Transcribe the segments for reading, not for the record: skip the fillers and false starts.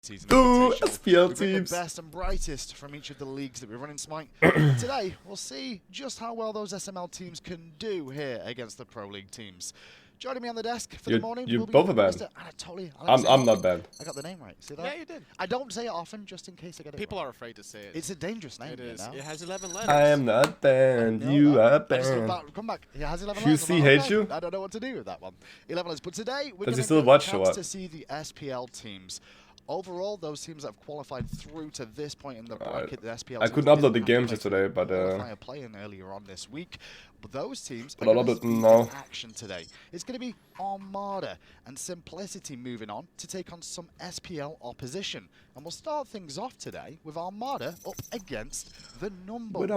season. Ooh, SPL teams. The best and brightest from each of the leagues that we run in Smite. Today, we'll see just how well those SML teams can do here against the Pro League teams. Joining me on the desk for the morning, you will be both are banned. Mr. Anatoly. I'm not banned. I got the name right. See that? Yeah, you did. I don't say it often, just in case I get it People wrong. are afraid to say it. It's a dangerous name. It is. Now. It has 11 letters. I am not banned. You are banned. Come back. He has 11 QC letters. Like, hates okay, you? I don't know what to do with that one. 11 letters. But today, we're Does he going still to watch get or a chance what? to see the SPL teams. Overall, those teams that have qualified through to this point in the bracket, the SPL I teams couldn't upload the didn't games have to yesterday, but qualifier playing earlier on this week. But those teams are But going I'll to upload be now. in action today. It's going to be Armada and Simplicity moving on to take on some SPL opposition. And we'll start things off today with Armada up against the number one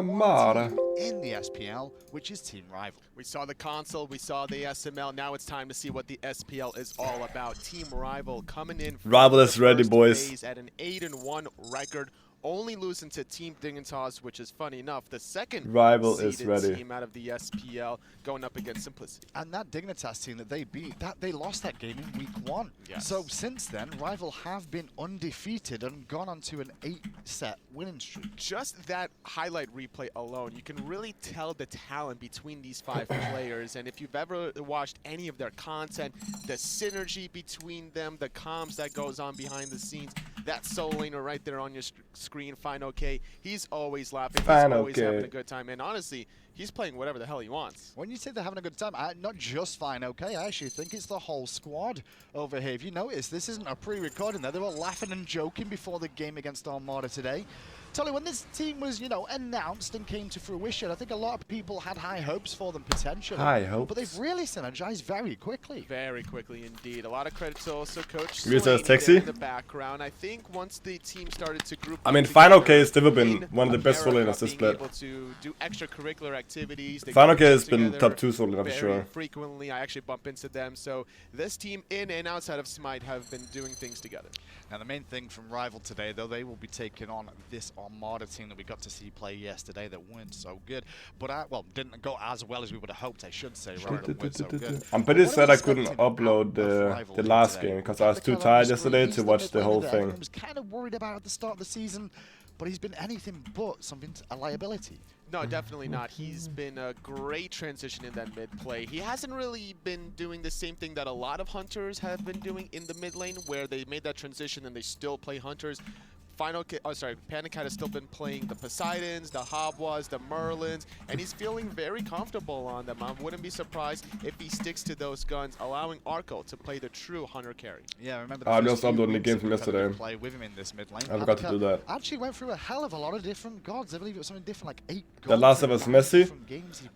team in the SPL, which is Team Rival. We saw the console, we saw the SML. Now it's time to see what the SPL is all about. Team Rival coming in. Rival is ready, boys. Phase at an 8-1 record. Only losing to Team Dignitas, which is funny enough, the second Rival is ready. team out of the SPL going up against Simplicity. And that Dignitas team that they beat, they lost that game in week 1. Yes. So since then, Rival have been undefeated and gone on to an 8-set winning streak. Just that highlight replay alone, you can really tell the talent between these 5 players. And if you've ever watched any of their content, the synergy between them, the comms that goes on behind the scenes, that solo laner right there on your screen, F.A.Q, he's always laughing, he's always having a good time. And honestly, he's playing whatever the hell he wants. When you say they're having a good time, not just F.A.Q, I actually think it's the whole squad over here. If you notice, this isn't a pre-recording there. They were laughing and joking before the game against Armada today. Tolly, when this team was, announced and came to fruition, I think a lot of people had high hopes for them potentially. High hopes. But they've really synergized very quickly. Very quickly indeed. A lot of credit to also Coach You Swain Taxi? in the background. I think once the team started to group I mean, together F.A.Q has never been in one of the best solo America, laners this being split. able to do extracurricular activities. They F.A.Q has come been together top 2 solo laner for very sure. frequently. I actually bump into them. So this team in and outside of Smite have been doing things together. Now, the main thing from Rival today, though, they will be taking on this Armada team that we got to see play yesterday that weren't so good. But, well, didn't go as well as we would have hoped, I should say, rather than weren't so good. I'm pretty sad I couldn't upload the last game because I was too tired yesterday to watch the whole thing. I was kind of worried about at the start of the season, but he's been anything but a liability. No, definitely not. He's been a great transition in that mid play. He hasn't really been doing the same thing that a lot of hunters have been doing in the mid lane, where they made that transition and they still play hunters. Panic has still been playing the Poseidons, the Habwas, the Merlins, and he's feeling very comfortable on them. I wouldn't be surprised if he sticks to those guns, allowing Arco to play the true hunter carry. Yeah, I remember I'm just uploading the game from yesterday. Play with him in this mid lane. I forgot to do that. Actually went through a hell of a lot of different gods. I believe it was something different, like 8 gods. The last of us Messi.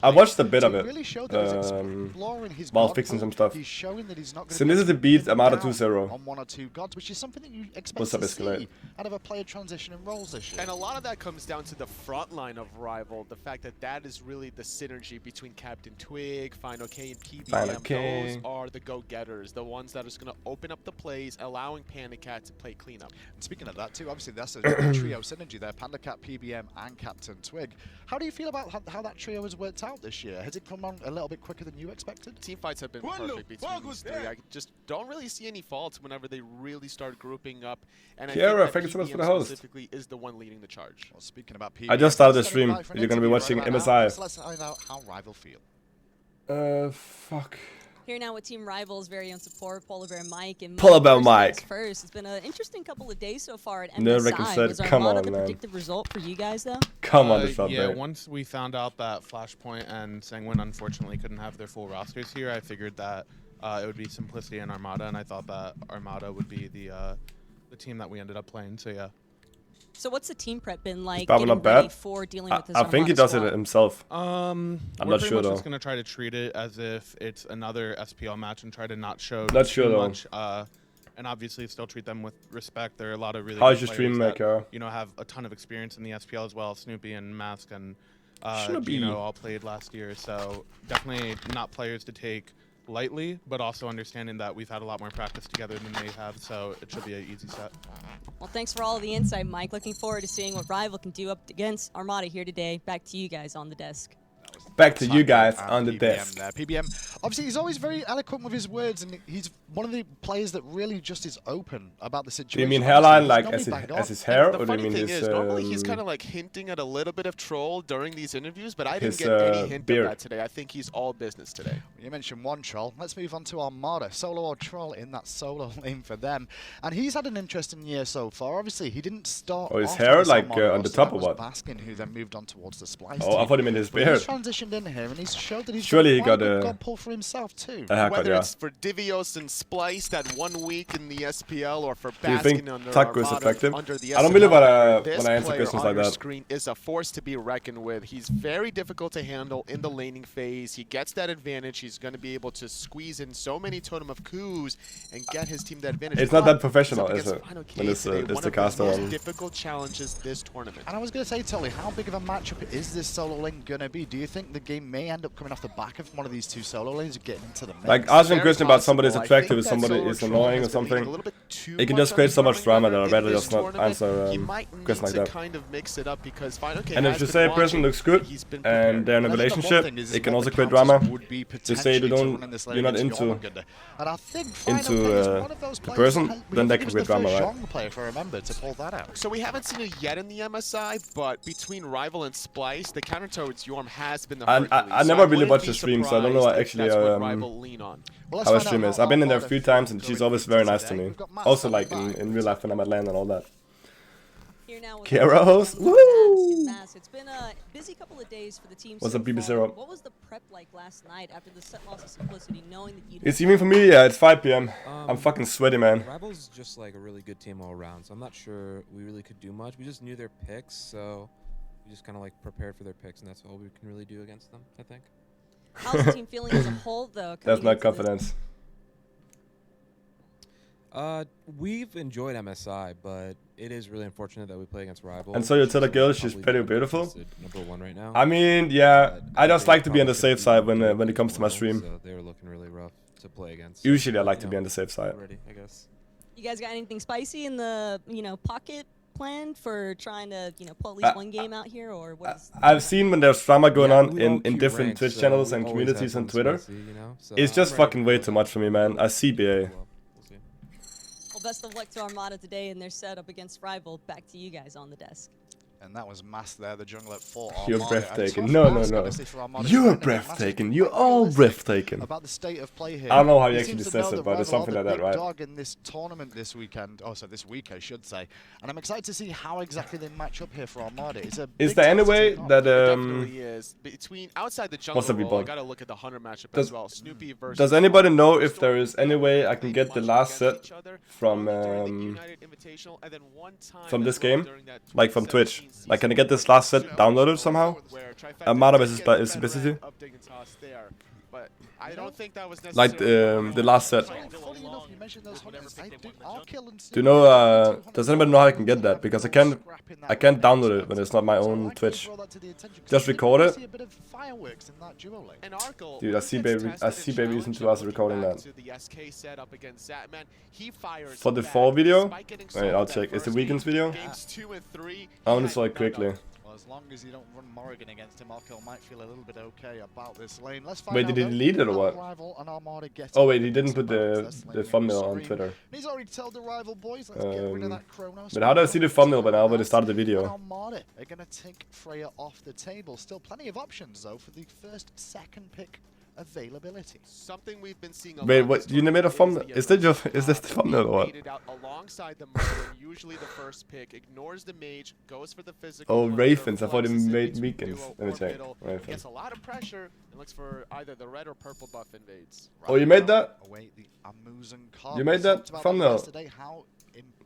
I watched a bit of it. Really showed that he's exploring his while god fixing pool. some stuff. He's showing that he's not going Simplicity beat Armada 2-0. on 1 or 2 gods, which is something that you expect What's up, to see Escalate? out of a player transition and roles this year. And a lot of that comes down to the front line of Rival, the fact that that is really the synergy between Captain Twig, F.A.Q, and PBM. Those are the go-getters, the ones that are just going to open up the plays, allowing Panda Cat to play cleanup. And speaking of that too, obviously that's a trio synergy there, Panda Cat, PBM, and Captain Twig. How do you feel about how that trio has worked out this year? Has it come on a little bit quicker than you expected? Team fights have been perfect between these 3. I just don't really see any faults whenever they really start grouping up. And Kiara, I thank you think so that much for the PBM host. specifically is the one leading the charge. Well, speaking about PBM, I just started the let's stream. go for an You're going to be interview watching right now. MSI. So let's find out how Rival feel. Fuck. Here now with Team Rival's very own support, Polar Bear Mike. And Polar Bear first Mike. things First, it's been an interesting couple of days so far at No, MSI. Rick said, Was come Armada on, the man. predictive result for you guys, though? Come on, this Yeah, update. once we found out that Flashpoint and Sanguine unfortunately couldn't have their full rosters here, I figured that it would be Simplicity and Armada, and I thought that Armada would be the team that we ended up playing, so yeah. So what's the team prep been like probably getting not bad. ready for dealing with this I think he Armada does squad? it himself. I'm not pretty sure much though. just gonna try to treat it as if it's another SPL match and try to not show Not sure too though. much, and obviously still treat them with respect. There are a lot of really How's good your stream, players that, Maker? have a ton of experience in the SPL as well. Snoopy and Mask and Snoopy. Gino all played last year, so definitely not players to take lightly, but also understanding that we've had a lot more practice together than they have, so it should be an easy set. Well, thanks for all of the insight, Mike. Looking forward to seeing what Rival can do up against Armada here today. Back to you guys on the desk. That was back to you guys on the desk. PBM, obviously, he's always very eloquent with his words, and he's one of the players that really just is open about the situation. Do you mean hairline like Obviously, as his hair, The or do you funny mean thing his is, normally he's kind of like hinting at a little bit of troll during these interviews, but I didn't his, get any hint beard? of that today. I think he's all business today. You mentioned one troll. Let's move on to Armada. Solo or troll in that solo lane for them. And he's had an interesting year so far. Obviously, he didn't start Oh, his off hair, as like, Armada, on the so top that or was what? Baskin, who then moved on towards the Splice Oh, I team. thought he meant his But beard. he's transitioned in here, and he's showed that he's Surely he quite got a good a- god pull for himself too. A haircut, Whether yeah. it's for Divios and Splice that 1 week in the SPL, or for Do you think Baskin under Taco is Armada effective? under the I don't really SPL, wanna answer player questions on like your that. screen is a force to be reckoned with. He's very difficult to handle in the laning phase. He gets that advantage. He's going to be able to squeeze in so many Totem of Coups and get his team that advantage. It's not But that professional, he's is up it? against Final When K it's today, the one of caster most on. difficult challenges this tournament. And I was going to say, Tully, how big of a matchup is this solo lane going to be? Do you think the game may end up coming off the back of one of these two solo lanes and getting into the mix? Like, asking a Very question about somebody's possible. I attractive think or that somebody solo is troll annoying or has been leaning something. a little bit too It can much just on create the so much farming drama that ladder I'd rather in just this not tournament. answer He might need questions to like that. kind of mix it up because Final K And if has you been say a person watching, looks good he's been and prepared. they're in a I think the one relationship, thing is it can what also the create counters drama. would be Just say potentially you to don't, run this lane you're not against into Jormungandr. And I think into, Final K is one of those the players person, that then that he can was create the drama, first right? Zhong player, if I remember, to pull that out. So we haven't seen it yet in the MSI, but between Rival and Splice, the counter towards Yorm has been the I Hercules. never really wouldn't watched be the stream, so I don't know surprised if actually that's what Rival lean on. Well, how her let's find stream out is. how I've been in there a Armada few times and feel she's going always into very nice to today. me. We've got Matt Also on like the back. in real life when I'm at LAN and all that. Here now with Kara host? Mask Woo! and Mask. It's been a busy couple of days for the team. What's so up, BB far. Zero? What was the prep like last night after the set loss of Simplicity, knowing that you'd It's evening for me, yeah, it's 5 PM. I'm fucking sweaty, man. Rival's just like a really good team all around, so I'm not sure we really could do much. We just knew their picks, so we just kind of like prepared for their picks, and that's all we can really do against them, I think. How's the team feeling as a whole, though? That's coming not into confidence. We've enjoyed MSI, but it is really unfortunate that we play against Rival. And so you tell the girl she's Probably pretty the beautiful? #1 right now. I mean, yeah, But I just they like to be on the probably safe could side beat when it comes to my well, stream. So they were looking really rough to play against. Usually I like to You be know, on the safe side. already, I guess. You guys got anything spicy in the pocket planned for trying to pull at least one game out here, or what is? I've seen when there's drama going Yeah, on we all in queue different ranks, Twitch so channels we and always have communities on something Twitter. spicy, you know? So It's I'm just ready fucking for way it. too much for me, man. I CBA. We'll see. Well, best of luck to Armada today in their setup against Rival. Back to you guys on the desk. And that was Mass there, the jungler for You're Armada. And breathtaking. tough No, no, ask, no. honestly, for Armada. You're Massive breathtaking. quite You're all realistic breathtaking. about the state of play here. I don't know how he He actually seems to know says it, that but it's Rival are something the like that, big right? dog in this tournament this weekend. Oh, so this week, I should say. And I'm excited to see how exactly they match up here for Armada. It's a Is big there any task to way take on. that It definitely is. Between outside the jungle What's up, role, people? I gotta look at the Hunter matchup Does- as well. Snoopy versus. Does anybody Storm. know if Storm there is any don't way really I can play get the much last against set each other, from only during the United Invitational, and then one time from as this well game? during that Like from Twitch? 2017 Like, can I get this last set downloaded somehow? where Trifecta Armada did versus get the Simplicity? better of Dignitas there, but I don't think that was Like necessarily the last set. Funny enough, you mentioned those hunters. I'll kill and Do you know? Does anybody know how I can get that? Because I can't download it when it's not my own Twitch. Just record it. And Arkle, Dude, I see baby isn't too us recording that. to the SK setup against Zatman. He fires For the back, fall video? despite getting Wait, I'll soloed check. that Is the first weekend's game. video? Games 2 and 3. I want he to saw had it quickly. Well, as long as you don't run Morrigan against him, Arkle might feel a little bit okay about this lane. Let's find Wait, out, did he though, delete it or will what? Rival and Armada get Oh it wait, he didn't against put That's the laying thumbnail on on screen. Twitter. He's already told the Rival boys, let's get rid of that Chronos. But how do I see the thumbnail by now when they started the And video? Armada are going to take Freya off the table. Still plenty of options, though, for the first, second pick availability. Something we've been seeing a Wait, lot what? this You made a tournament thumbnail? the Is that your? aggressive Is this the being thumbnail or what? baited out alongside the murder, usually the first pick, ignores the mage, goes for the physical. Oh, hunter, Ravens. I thought he flexes it made between weekends. duo Let me or check. middle, Ravens. Gets a lot of pressure and looks for either the red or purple buff invades. Oh, you made that? Await the Amusan card. You made We that talked about thumbnail? yesterday, how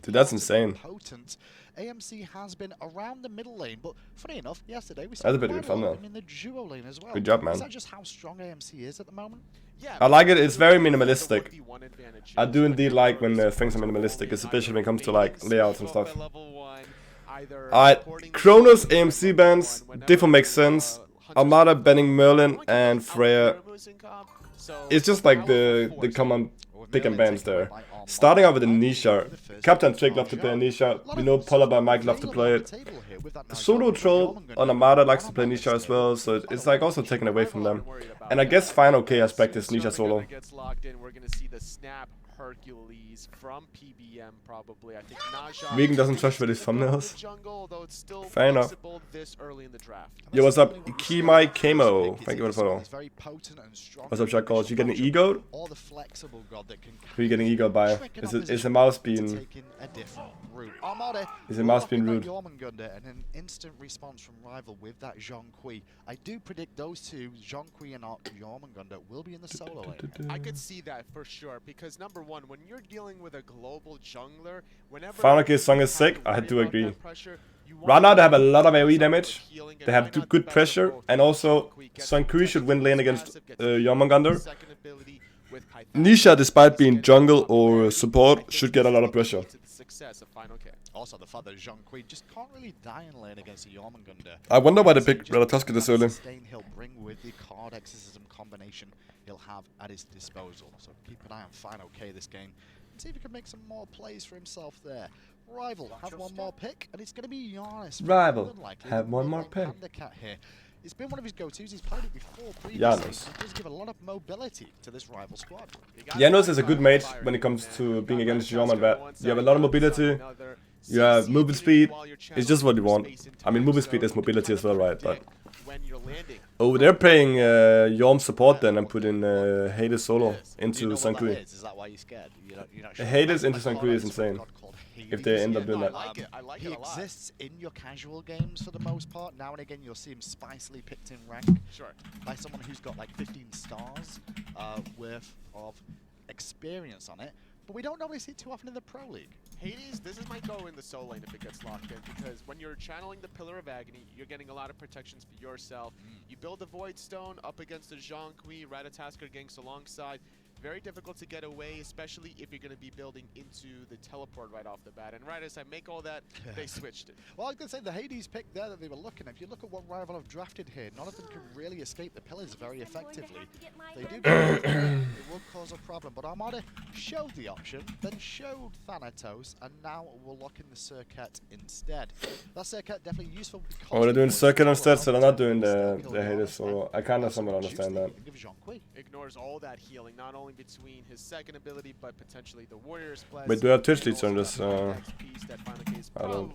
Dude, that's important and insane. Potent AMC has been around the middle lane, but funny enough, yesterday we That's saw a pretty quite good a lot of thumbnail. him in the duo lane as well. Good job, man. Is that just how strong AMC is at the moment? Yeah, I like it. It's very the minimalistic. 1v1 advantage I do is indeed like like when things are minimalistic, especially when it comes to like layouts and stuff. Alright, Alright, Chronos AMC bans, Diffo makes sense. Armada banning Merlin and Freya. It's just like the common pick and bans there. Starting out with a Nisha. Captain Trick love to play a Nisha. We know Polar by Mike love to play it. Solo Troll on Armada likes to play Nisha as well, so it's like also taken away from them. And I guess F.A.Q has practiced Nisha solo. Hercules from PBM probably. I think Naja Vegan doesn't trust with his thumbnails. jungle, though it's still Fair enough. flexible this early in the draft. Yo, what's up? Kimai Kamo. Thank you for the follow. What's up, Jack Calls? You getting ego? Who are you getting ego by? Is the mouse being... Is the mouse being rude? And an instant response from Rival with that Zhonghui. I do predict those two, Zhonghui and Jormungandr, will be in the solo lane. I could see that for sure, because number one, when you're dealing with a global jungler, whenever F.A.Q's song is sick, I do agree. Right now they have a lot of AoE damage, they have good pressure, and also F.A.Q should win lane against Jormungandr. Nisha, despite being jungle or support, should get a lot of pressure. Also, the fact that Zhonghui just can't really die in lane against Jormungandr. I wonder why they picked Relatuska this early. He'll bring with the card exorcism combination he'll have at his disposal. So keep an eye on F.A.Q this game and see if he can make some more plays for himself there. Rival have one more pick, and it's going to be Giannis. Rival have one more pick. Here. It's been one of his go-tos. He's played it before previously. Giannis. It does give a lot of mobility to this Rival squad. Giannis is a good mate when it comes to being against Jormungandr. You have a lot of mobility. You have movement speed. It's just what you want. I mean, movement speed is mobility as well, right? But oh, they're playing Yorm support then and putting Hades solo into F.A.Q. Is that why you're scared? Hades into F.A.Q is insane. If they end up doing that. He exists in your casual games for the most part. Now and again, you'll see him spicily picked in rank by someone who's got like 15 stars worth of experience on it. But we don't normally see it too often in the Pro League. Hades, this is my go in the solo lane if it gets locked in, because when you're channeling the Pillar of Agony, you're getting a lot of protections for yourself. You build a Void Stone up against the Zhonghui, Ratatasker ganks alongside. Very difficult to get away, especially if you're going to be building into the teleport right off the bat. And right as I make all that, they switched it. Well, I was going to say, the Hades pick there that they were looking at, if you look at what Rival have drafted here, none of them can really escape the pillars very effectively. They do it will cause a problem, but Armada showed the option, then showed Thanatos, and now we'll lock in the Circuit instead. That Circuit definitely useful because... Oh, they're doing Circuit instead, so they're not doing the Hades solo. I kind of somewhat understand that. Ignores all that healing, not only between his second ability, but potentially the Warrior's Bless. Wait, do I have Twitch leads on this? I don't.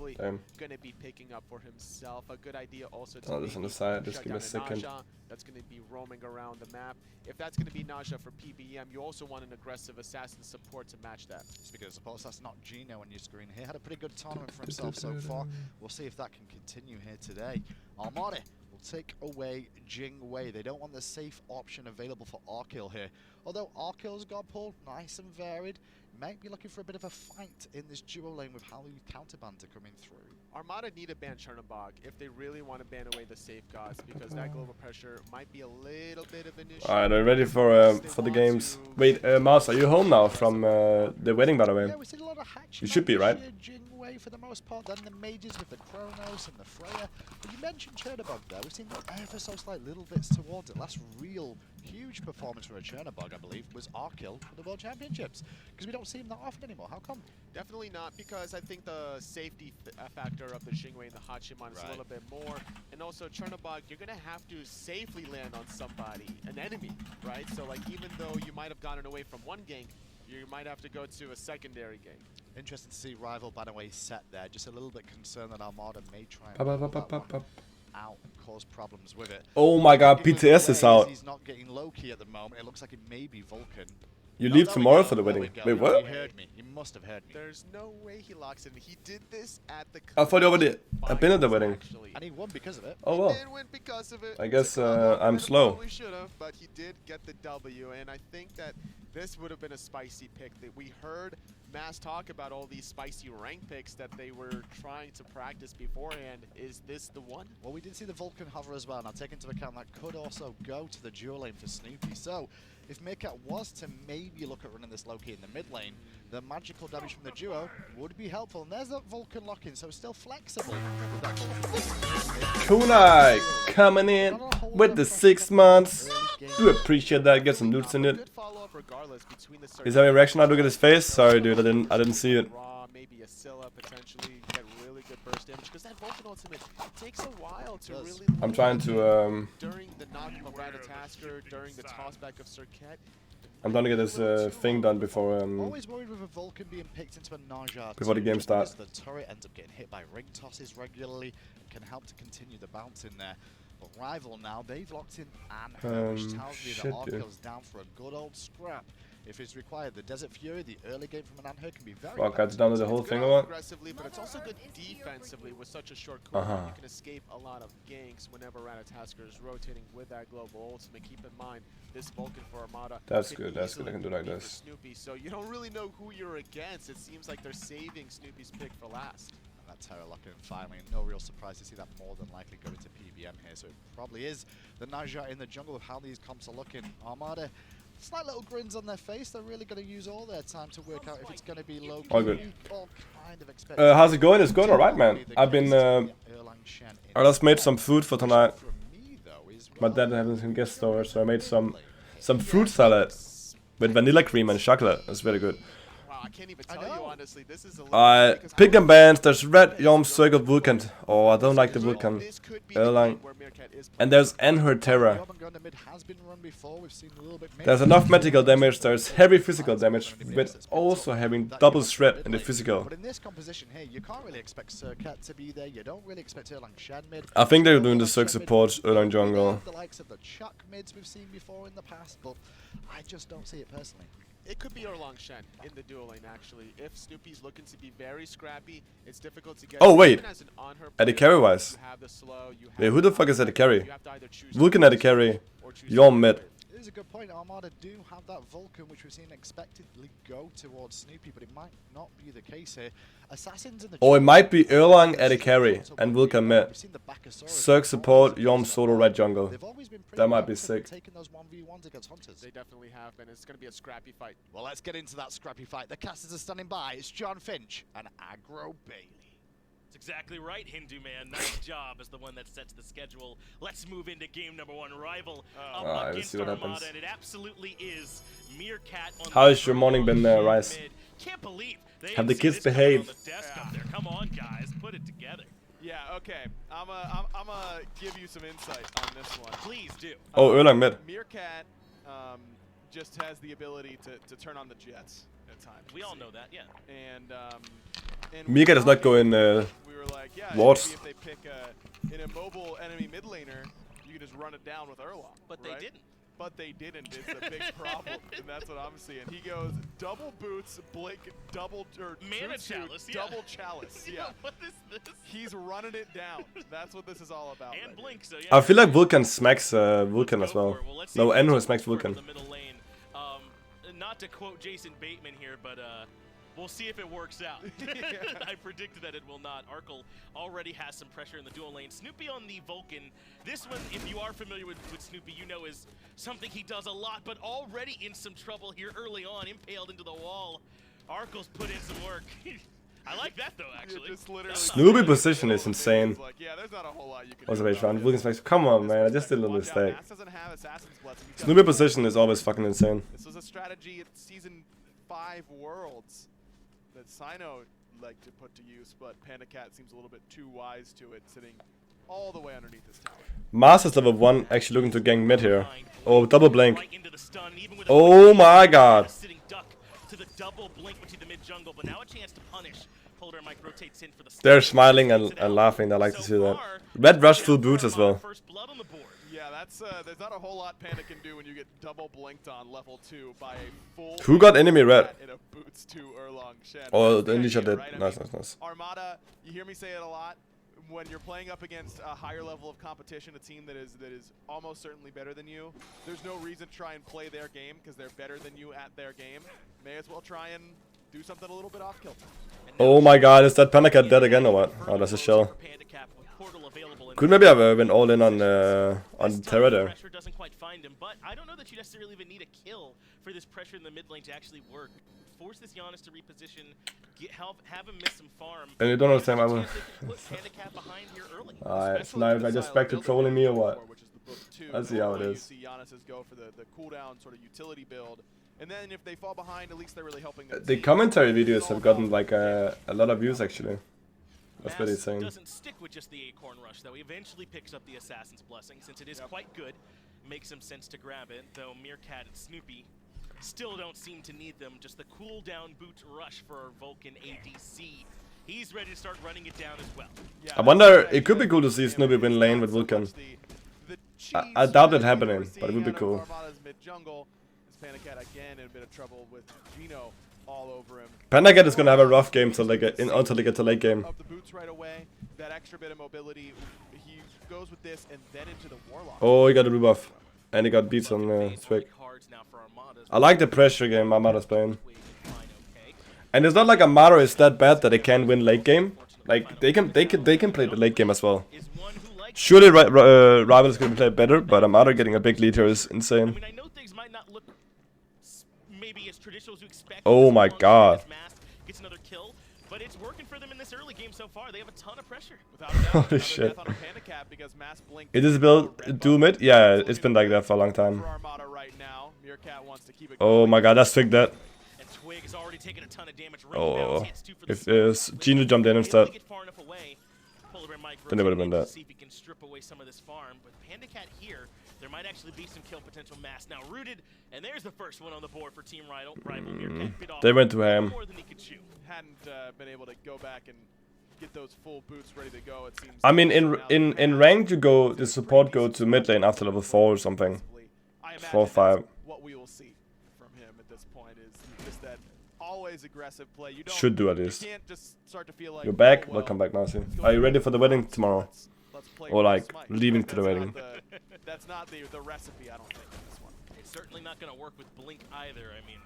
Gonna be picking up for himself. A good idea also to this on the side. Just give me a second. That's gonna be roaming around the map. If that's gonna be Naja for PBM, you also want an aggressive assassin support to match that. Speaking of support, that's not Gino on your screen here. Had a pretty good tournament for himself so far. We'll see if that can continue here today. Armada will take away Jing Wei. They don't want the safe option available for Arkil here. Although Arkil's got pulled, nice and varied, might be looking for a bit of a fight in this duo lane with how the counterbans are coming through. Armada need to ban Chernobog if they really want to ban away the safeguards, because that global pressure might be a little bit of an issue. Alright, are you ready for the games? Wait, Mouse, are you home now from the wedding, by the way? Yeah, we see a lot of You should be, right? For the most part, then the mages with the Chronos and the Freya. But you mentioned Chernobog there. We've seen ever so slight little bits towards it. Last real huge performance for a Chernobog, I believe, was Arkil for the World Championships. Because we don't see him that often anymore. How come? Definitely not, because I think the safety factor of the Xingwei and the Hachiman is a little bit more. And also Chernobog, you're going to have to safely land on somebody, an enemy, right? So like even though you might have gotten away from one gank, you might have to go to a secondary gank. Interesting to see Rival by the way set there. Just a little bit concerned that Armada may try and out and cause problems with it. Oh my god, PTS is out. He's not getting low-key at the moment. It looks like it may be Vulcan. You leave tomorrow for the wedding. Wait, what? He heard me. He must have heard me. There's no way he locks in. He did this at the... I thought you already had been at the wedding. And he won because of it. Oh well. He did win because of it. I guess I'm slow. Probably should have, but he did get the W, and I think that this would have been a spicy pick. That we heard Mass talk about all these spicy rank picks that they were trying to practice beforehand. Is this the one? Well, we did see the Vulcan hover as well. Now, take into account that could also go to the dual lane for Snoopy. So, if Meerkat was to maybe look at running this low-key in the mid lane, the magical damage from the duo would be helpful. And there's that Vulcan lock-in, so still flexible with that Vulcan. Kunai coming in with the 6 months. game. Do appreciate that. Get some loots in it. Good follow-up regardless between the He's having a reaction now. Look at his face. Sorry, dude. I didn't see it. Raw, maybe a Scylla potentially get really good burst damage because that Vulcan ultimate takes a while to really. I'm trying to during the knock of Ratatasker, during the tossback of Circuit. I'm trying to get this thing done before Always worried with a Vulcan being picked into a Naja before the game starts. The turret ends up getting hit by ring tosses regularly and can help to continue the bounce in there. But Rival now, they've locked in Anher, which tells me that Ark goes down for a good old scrap if it's required. The Desert Fury, the early game from an Anher can be very Fuck, I just downloaded the whole thing or what? Aggressively, but it's also good defensively with such a short cooldown. You can escape a lot of ganks whenever Ratatasker is rotating with that global ultimate. Keep in mind, this Vulcan for Armada. That's good, that's good. I can do like this. Snoopy, so you don't really know who you're against. It seems like they're saving Snoopy's pick for last. And that Terra lock in finally, no real surprise to see that more than likely go into PBM here. So it probably is the Naja in the jungle of how these comps are looking. Armada, slight little grins on their face. They're really going to use all their time to work out if it's going to be low. All good. All kind of How's it going? It's going alright, man. I've been I just made some food for tonight. My dad having some guest store, so I made some fruit salad with vanilla cream and chocolate. It's very good. I can't even tell you honestly. This is a pick and bands. There's Red, Yom, Circle, Vulcan. Oh, I don't like the Vulcan. Erlang. And there's Anher Terra. There's enough medical damage. There's heavy physical damage, with also having double shred in the physical. But in this composition here, you can't really expect Circuit to be there. You don't really expect Erlang Shen mid. I think they're doing the Cirque support Erlang jungle. The likes of the Chuck mids we've seen before in the past, but I just don't see it personally. It could be Erlang Shen in the dual lane, actually. If Snoopy's looking to be very scrappy, it's difficult to get... Oh, wait. At the carry-wise. Wait, who the fuck is at the carry? Vulcan at the carry. Yom mid. It is a good point. Armada do have that Vulcan, which we've seen expectedly go towards Snoopy, but it might not be the case here. Assassins in the... Or it might be Erlang at the carry and Vulcan mid. Cirque support, Yom solo red jungle. That might be sick. They definitely have been. It's going to be a scrappy fight. Well, let's get into that scrappy fight. The casters are standing by. It's John Finch and Aggro Bailey. That's exactly right, Hindu man. Nice job as the one that sets the schedule. Let's move into game number one. Rival up against Armada, and it absolutely is Meerkat on How has your morning been there, Rice? Can't believe they have the kids behaved? Come on, guys, put it together. Yeah, okay. I'm give you some insight on this one. Please do. Oh, Erlang mid. Meerkat just has the ability to turn on the jets at times. We all know that, yeah. And Meerkat does not go in we were like, yeah, wards. maybe if they pick an immobile enemy mid laner, you can just run it down with Erlang. But right? they didn't. But they didn't. It's a big problem, and that's what I'm seeing. He goes double boots, blink, double or mana chalice, yeah. double chalice. Yeah. What is this? He's running it down. That's what this is all about. And blink. So yeah. I feel like Vulcan smacks Vulcan as well. No, Anher smacks Vulcan. Not to quote Jason Bateman here, but we'll see if it works out. I predicted that it will not. Arkle already has some pressure in the dual lane. Snoopy on the Vulcan. This one, if you are familiar with Snoopy, you know is something he does a lot, but already in some trouble here early on, impaled into the wall. Arkle's put in some work. I like that though, actually. Snoopy position is insane. Like, yeah, there's not a whole lot you can Observation. Vulcan smacks. Come on, man. I just did a little mistake. Snoopy position is always fucking insane. This was a strategy at Season 5 Worlds that Sino like to put to use, but Panda Cat seems a little bit too wise to it, sitting all the way underneath this tower. Master's level 1 actually looking to gank mid here. Oh, double blink. Oh my god. To the double blink into the mid jungle, but now a chance to punish. Polder Mike rotates in for the They're smiling and laughing. I like to see that. Red rush full boots as well. First blood on the board. Yeah, that's there's not a whole lot Panda can do when you get double blinked on level 2 by a full. Who got enemy red? In a boots to Erlang Shen. Oh, the Nisha did. Right? Nice, nice, nice. Armada, you hear me say it a lot. When you're playing up against a higher level of competition, a team that is almost certainly better than you, there's no reason to try and play their game because they're better than you at their game. May as well try and do something a little bit off kilter. Oh my god, is that Panda Cat dead again or what? Oh, that's a shell. Could maybe have been all in on Terra there. Pressure doesn't quite find him, but I don't know that you necessarily even need a kill for this pressure in the mid lane to actually work. Force this Giannis to reposition, have him miss some farm. And you don't understand why Put Panda Cat behind here early. It's nice. I just back to trolling me or what? too. I see how it Normally is. You see Giannis's go for the cooldown sort of utility build, and then if they fall behind, at least they're really helping their The team. commentary It's videos all have gotten about like a lot of views actually. That's what he's saying. Doesn't stick with just the Acorn Rush, though. He eventually picks up the Assassin's Blessing, since it is quite good. Makes some sense to grab it, though Meerkat and Snoopy still don't seem to need them. Just the cooldown boot rush for Vulcan ADC. He's ready to start running it down as well. I wonder, it could be cool to see Snoopy win lane with Vulcan. I doubt it happening, but it would be cool. Panagat is gonna have a rough game until they get to late game. Oh, he got a rebuff. And he got beats on Swig. I like the pressure game Armada's playing. And it's not like Armada is that bad that they can win late game. Like they can play the late game as well. Surely Rival is gonna play better, but Armada getting a big lead here is insane. Oh my god. Gets another kill, but it's working for them in this early game so far. They have a ton of pressure. Holy shit. Is this build Doom it? Yeah, it's been like that for a long time. Oh my god, that's Twig dead. And Twig has already taken a ton of damage. Oh, if Gino jumped in instead, then it would have been that. See if he can strip away some of this farm, but PandaCat here, there might actually be some kill potential. Mass now rooted, and there's the first one on the board for Team Rival. They went to ham. More than he could chew. Hadn't been able to go back and get those full boots ready to go. It seems. I mean, in ranked, you go the support go to mid lane after level 4 or something. 4, 5. What we will see from him at this point is just that always aggressive play. You don't, Should do at least. You can't just start to feel like, You're back. oh, well, Welcome back, Marcy. Are you ready for the wedding tomorrow? Let's play Or like Smite. leaving to the wedding? That's not the recipe, I don't think, in this one. It's certainly not going to work with Blink either. I mean,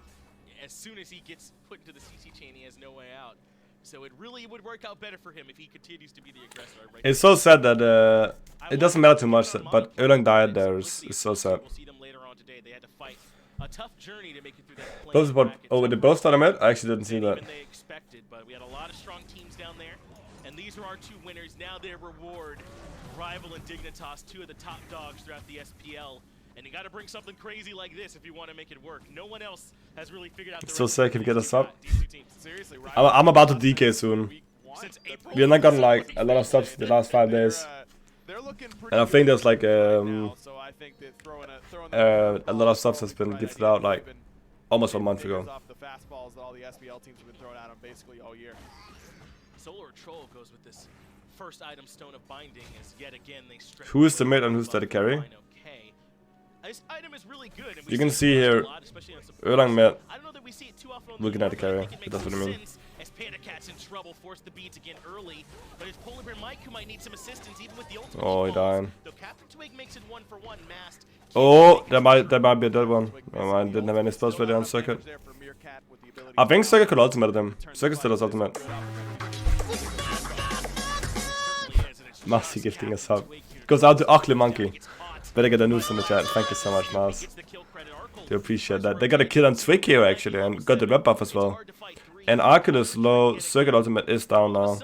as soon as he gets put into the CC chain, he has no way out. So it really would work out better for him if he continues to be the aggressor. Right, It's so sad that it doesn't matter too much, but Erlang died there is so sad. We'll see them later on today. They had to fight a tough journey to make it through that. Those about did they both start a mid? I actually didn't see that. They expected, but we had a lot of strong teams down there, and these are our two winners. Now their reward, Rival and Dignitas, two of the top dogs throughout the SPL. And you got to bring something crazy like this if you want to make it work. No one else has really figured out. It's so sick if you get a sub. Seriously, I'm about to DK soon. We're not gotten like a lot of subs the last 5 days. And I think there's like a lot of subs has been gifted out like almost a month ago. Solar Troll goes with this first item, Stone of Binding, as yet again they stretch. Who is the mid and who's the carry? This item is really good. And you can see here, Erlang mid, looking at the carry. That's what I mean. As PandaCat's in trouble, forced the beads again early, but it's Polar Bear Mike who might need some assistance even with the ultimate. Oh, he died. Though Captain Twig makes it 1-for-1 masked. Oh, that might be a dead one. Oh, I didn't have any spells ready on Circuit. I think Circuit could ultimate him. Circuit still has ultimate. Massey gifting us up. Goes out to Ugly Monkey. Better get a news in the chat. Thank you so much, Mars. Do appreciate that. They got a kill on Twig here actually and got the red buff as well. And Arculus low, Circuit ultimate is down now.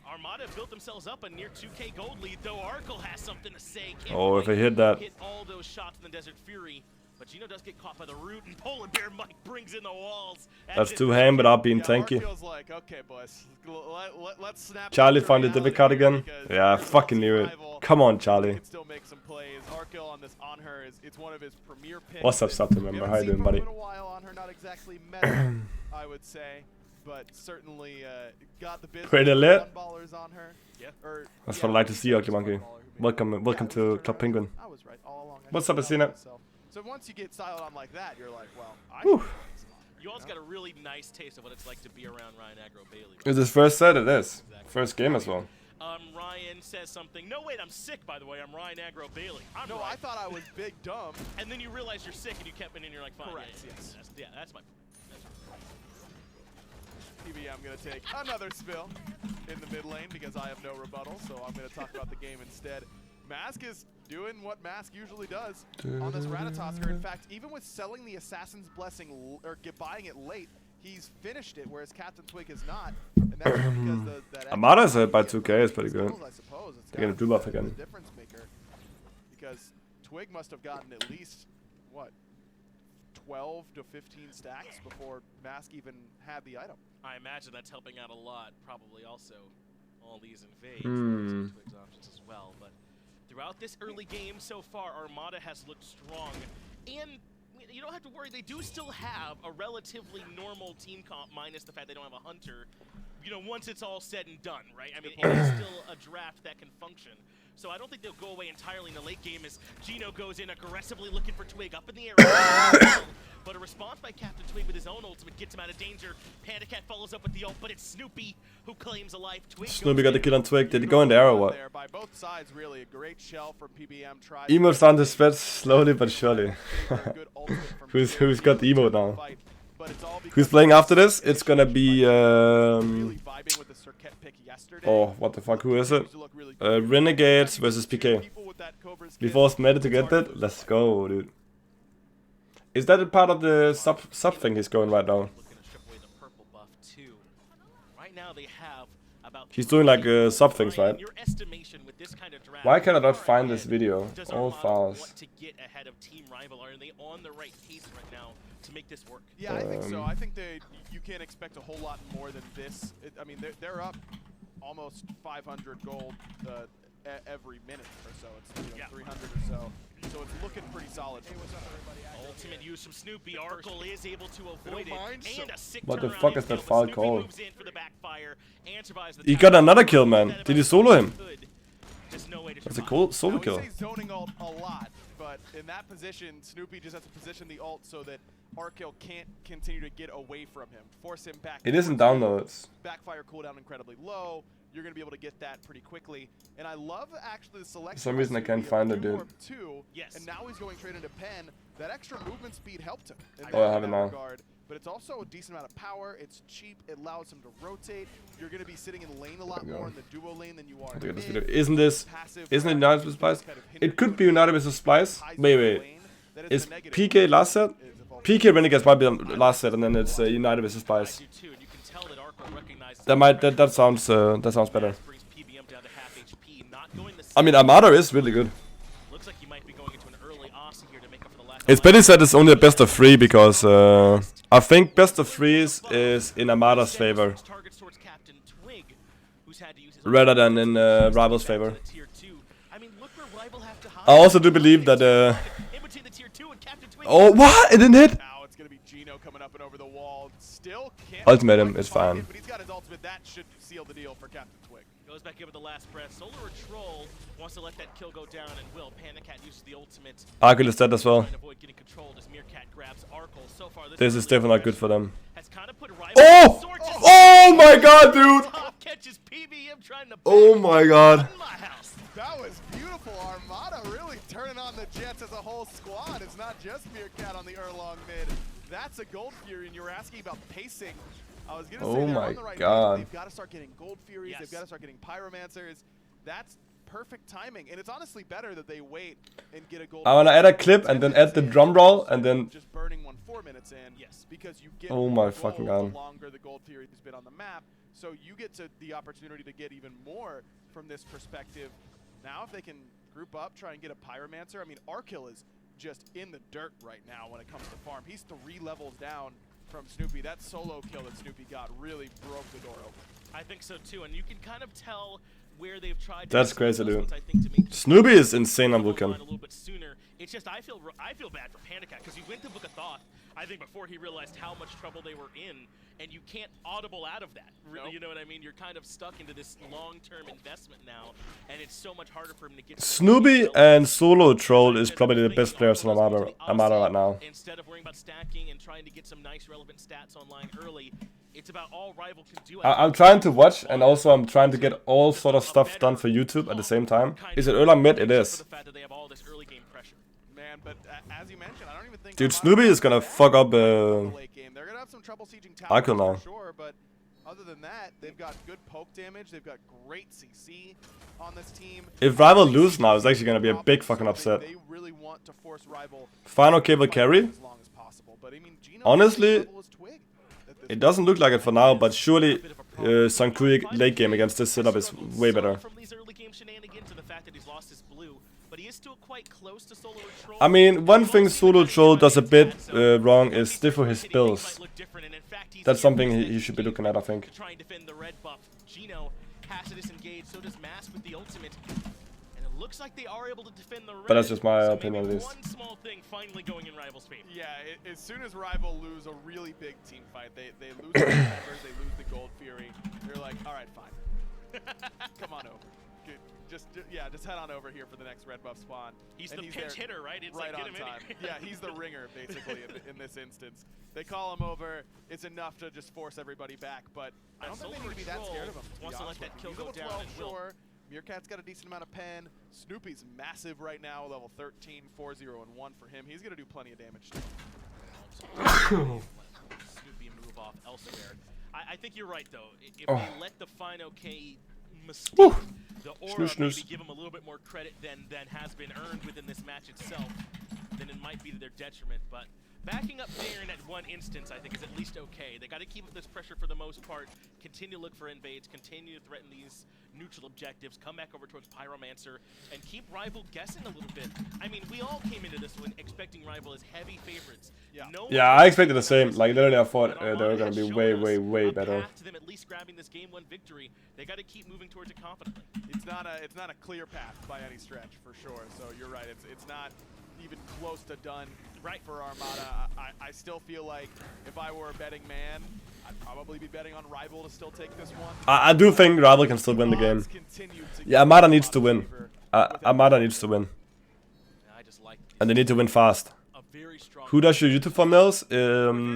Armada built themselves up a near 2k gold lead, though Arkle has something to say. Oh, if I hit that. Hit all those shots in the Desert Fury, but Gino does get caught by the root, and Polar Bear Mike brings in the walls. That's 2 ham without being tanky. Like, okay, boys, let's snap. Charlie found the Divi card again. Yeah, I fucking knew it. Come on, Charlie. What's up, Sub? Remember, how you doing, buddy? I would say, but certainly got the business. Pretty lit. On her. Yeah. That's what I like to see, Ugly Monkey. Welcome to Club Penguin. I was right all along. What's up, Asina? So once you get styled on like that, you're like, well, you all got a really nice taste of what it's like to be around Ryan Aggro Bailey. It's his first set, it is. First game as well. Ryan says something. No, wait, I'm sick, by the way. I'm Ryan Aggro Bailey. No, I thought I was big dumb. And then you realize you're sick and you kept it in, you're like, fine. Correct, yes. That's my... PB, I'm going to take another spill in the mid lane because I have no rebuttal, so I'm going to talk about the game instead. Mask is doing what Mask usually does on this Ratatosker. In fact, even with selling the Assassin's Blessing or buying it late, he's finished it, whereas Captain Twig has not. And that's because Armada's hit by 2k is pretty good. I suppose. They're going to do buff again. Difference maker because Twig must have gotten at least, what, 12 to 15 stacks before Mask even had the item. I imagine that's helping out a lot. Probably also all these invades, Twig's options as well. But throughout this early game so far, Armada has looked strong. And you don't have to worry, they do still have a relatively normal team comp, minus the fact they don't have a Hunter. You know, once it's all said and done, right? I mean, it is still a draft that can function. So I don't think they'll go away entirely in the late game as Gino goes in aggressively looking for Twig up in the air. But a response by Captain Twig with his own ultimate gets him out of danger. Panda Cat follows up with the ult, but it's Snoopy who claims a life. Twig Snoopy got the kill on Twig. Did he go in there or what? By both sides, really. A great shell from PBM. Emote's on the spread slowly but surely. Who's got the emote now? Who's playing after this? It's gonna be oh, what the fuck, who is it? Renegades versus PK. We forced Meta to get that? Let's go, dude. Is that a part of the sub thing he's going right now? He's doing like sub things, right? Why can I not find this video? All files. Yeah, I think so. I think you can't expect a whole lot more than this. I mean, they're up almost 500 gold every minute or so. It's 300 or so. So it's looking pretty solid. Hey, what's up, everybody? Ultimate use from Snoopy. Arkle is able to avoid it. And a sick what the fuck is that foul call? He got another kill, man. Did he solo him? That's a cool solo kill. I would say zoning ult a lot, but in that position, Snoopy just has to position the ult so that Arkle can't continue to get away from him. Force him back. It isn't downloads. Backfire cooldown incredibly low. You're going to be able to get that pretty quickly. And I love actually the selection. For some reason I can't find it, dude. Yes. And now he's going straight into Pen. That extra movement speed helped him. Oh, I have it now. But it's also a decent amount of power. It's cheap. It allows him to rotate. You're going to be sitting in lane a lot more in the duo lane than you are in mid. Isn't it United with Splice? It could be United with Splice. Wait. Is PK last set? PK Renegades might be last set, and then it's United with Splice. That sounds better. I mean, Armada is really good. It's better said it's only a best of 3 because I think best of 3s is in Armada's favor rather than in Rival's favor. I also do believe that oh, what? It didn't hit? Ultimate him, it's fine. But he's got his ultimate. That should seal the deal for Captain Twig. Goes back in with the last breath. Solar Troll wants to let that kill go down and will. Panda Cat uses the ultimate. Arkle is dead as well. This is definitely not good for them. Oh! Oh my god, dude! Oh my god. That was beautiful. Armada really turning on the Jets as a whole squad. It's not just Meerkat on the Erlong mid. That's a Gold Fury, and you were asking about pacing. I was gonna say they're on the right pace. They've got to start getting Gold Furies. They've got to start getting Pyromancers. That's perfect timing, and it's honestly better that they wait and get a Gold. I wanna add a clip and then add the drum roll and then. Just burning 4 minutes in. Yes, because you get. Oh my fucking god. The longer the Gold Fury has been on the map, so you get to the opportunity to get even more from this perspective. Now, if they can group up, try and get a Pyromancer. I mean, Arkle is just in the dirt right now when it comes to farm. He's 3 levels down from Snoopy. That solo kill that Snoopy got really broke the door open. I think so too, and you can kind of tell where they've tried. That's crazy, dude. Snoopy is insane on Vulcan. A little bit sooner. It's just I feel bad for Panda Cat because he went to Book of Thoth. I think before he realized how much trouble they were in, and you can't audible out of that. Really, you know what I mean? You're kind of stuck into this long-term investment now, and it's so much harder for him to get. Snoopy and Solo Troll is probably the best players in Armada right now. Instead of worrying about stacking and trying to get some nice relevant stats online early, it's about all Rival can do. I'm trying to watch, and also I'm trying to get all sort of stuff done for YouTube at the same time. Is it early mid? It is. But as you mentioned, I don't even think. Dude, Snoopy is gonna fuck up They're gonna have some trouble sieging tower Arkle now. for sure, but other than that, they've got good poke damage. They've got great CC on this team. If Rival lose now, it's actually gonna be a big fucking upset. They really want to force Rival Final cable carry. Honestly, it doesn't look like it for now, but surely Sankui late game against this setup is way better. but he is still quite close to Solo Troll. I mean, one thing Solo Troll does a bit wrong is stiffer his spells. That's something he should be looking at, I think. Try and defend the red buff. Gino has to disengage, so does Mask with the ultimate. And it looks like they are able to defend the red. But that's just my opinion, at least. One small thing finally going in Rival's favor. Yeah, as soon as Rival lose a really big team fight, they lose the Members, they lose the Gold Fury. They're like, all right, fine. Come on over. Good. Just head on over here for the next red buff spawn. He's the pinch hitter, right? It's right like, on get him time. in Yeah, he's the ringer, basically, in this instance. They call him over. It's enough to just force everybody back, but I don't think they need to be that scared of him. Wants to let that kill go down. Level 12, sure. Meerkat's got a decent amount of pen. Snoopy's massive right now, level 13, 4-0, and 1 for him. He's going to do plenty of damage too. Snoopy move off elsewhere. I think you're right, though. If they let the Fine OK mistake the aura, maybe give him a little bit more credit than has been earned within this match itself, then it might be to their detriment. But backing up Darren at one instance, I think, is at least okay. They got to keep up this pressure for the most part, continue to look for invades, continue to threaten these neutral objectives, come back over towards Pyromancer, and keep Rival guessing a little bit. I mean, we all came into this one expecting Rival as heavy favorites. Yeah, I expected the same. Like, literally, I thought they were going to be way better. To them at least grabbing this game 1 victory, they got to keep moving towards it confidently. It's not a clear path by any stretch, for sure. So you're right. It's not even close to done for Armada. I still feel like if I were a betting man, I'd probably be betting on Rival to still take this one. I do think Rival can still win the game. Yeah, Armada needs to win. Armada needs to win. And they need to win fast. Who does your YouTube thumbnails?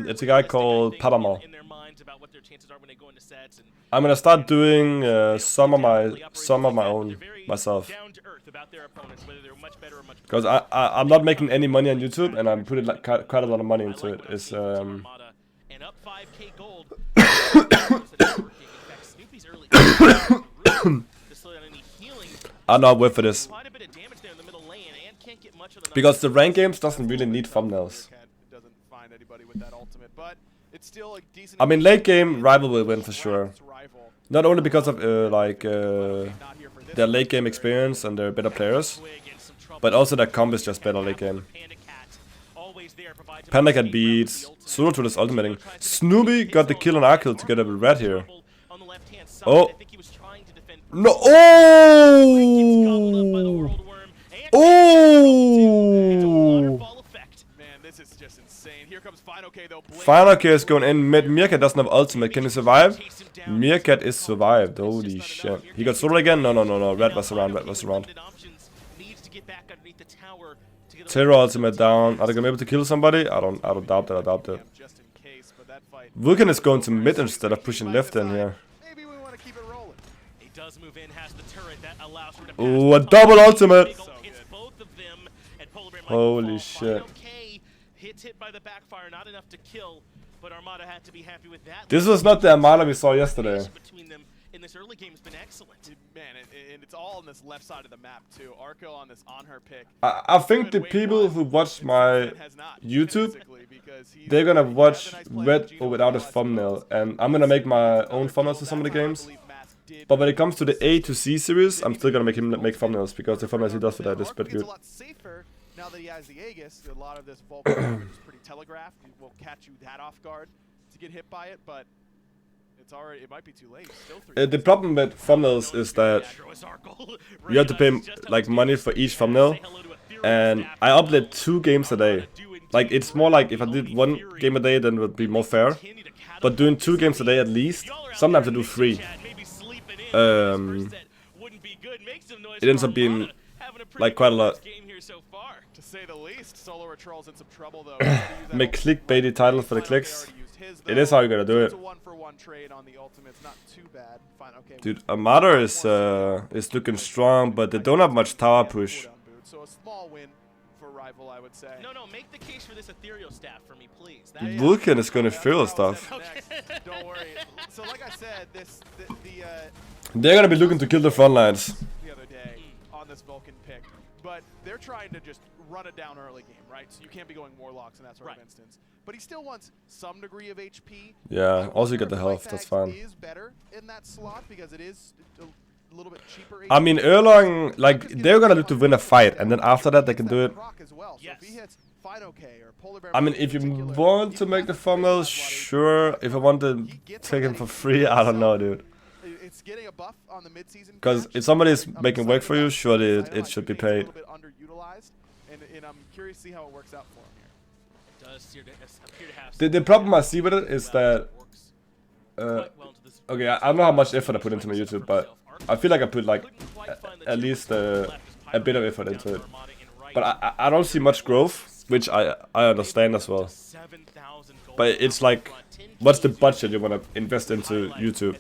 It's a guy called Papama. I'm gonna start doing some of my own myself. Because I'm not making any money on YouTube, and I'm putting like quite a lot of money into it. It's I'm not with for this. Because the rank games doesn't really need thumbnails. I mean, late game, Rival will win for sure. Not only because of their late game experience and they're better players, but also their comp is just better late game. Panda Cat beats Solo to this ultimating. Snoopy got the kill on Arkle together with Red here. Oh! No! Oh! Oh! Fine OK is going in mid. Meerkat doesn't have ultimate. Can he survive? Meerkat is survived. Holy shit. He got solo again? No. Red was around. Terror ultimate down. Are they gonna be able to kill somebody? I don't doubt that. Vulcan is going to mid instead of pushing left in here. Oh, a double ultimate! Holy shit. This was not the Armada we saw yesterday. In this early game has been excellent. Man, and it's all on this left side of the map too. Arco on this on her pick. I think the people who watch my YouTube, they're gonna watch with or without a thumbnail, and I'm gonna make my own thumbnails for some of the games. But when it comes to the A to C series, I'm still gonna make him make thumbnails because the thumbnails he does for that is pretty good. Now that he has the Aegis, a lot of this Vulcan damage is pretty telegraphed. It will catch you that off guard to get hit by it, but it might be too late. Still the problem with thumbnails is that you have to pay like money for each thumbnail, and I upload 2 games a day. Like, it's more like if I did 1 game a day, then it would be more fair. But doing 2 games a day at least, sometimes I do 3. It ends up being like quite a lot. To say the least, Solo Trolls in some trouble though. Make clickbaity titles for the clicks. It is how you gotta do it. Dude, Armada is looking strong, but they don't have much tower push. So a small win for Rival, I would say. No, make the case for this ethereal staff for me, please. Vulcan is gonna feel stuff. Don't worry. So like I said, they're gonna be looking to kill the front lines. The other day on this Vulcan pick, but they're trying to just run it down early game, right? So you can't be going Warlocks in that sort of instance. But he still wants some degree of HP. Yeah, also you get the health, that's fine. Is better in that slot because it is little bit cheaper. I mean, Erlang, like, they're gonna need to win a fight, and then after that they can do it. I mean, if you want to make the thumbnail, sure. If I want to take him for free, I don't know, dude. Because if somebody is making work for you, surely it should be paid. And I'm curious to see how it works out for him here. The problem I see with it is that, okay, I don't know how much effort I put into my YouTube, but I feel like I put like at least a bit of effort into it. But I don't see much growth, which I understand as well. But it's like, what's the budget you want to invest into YouTube?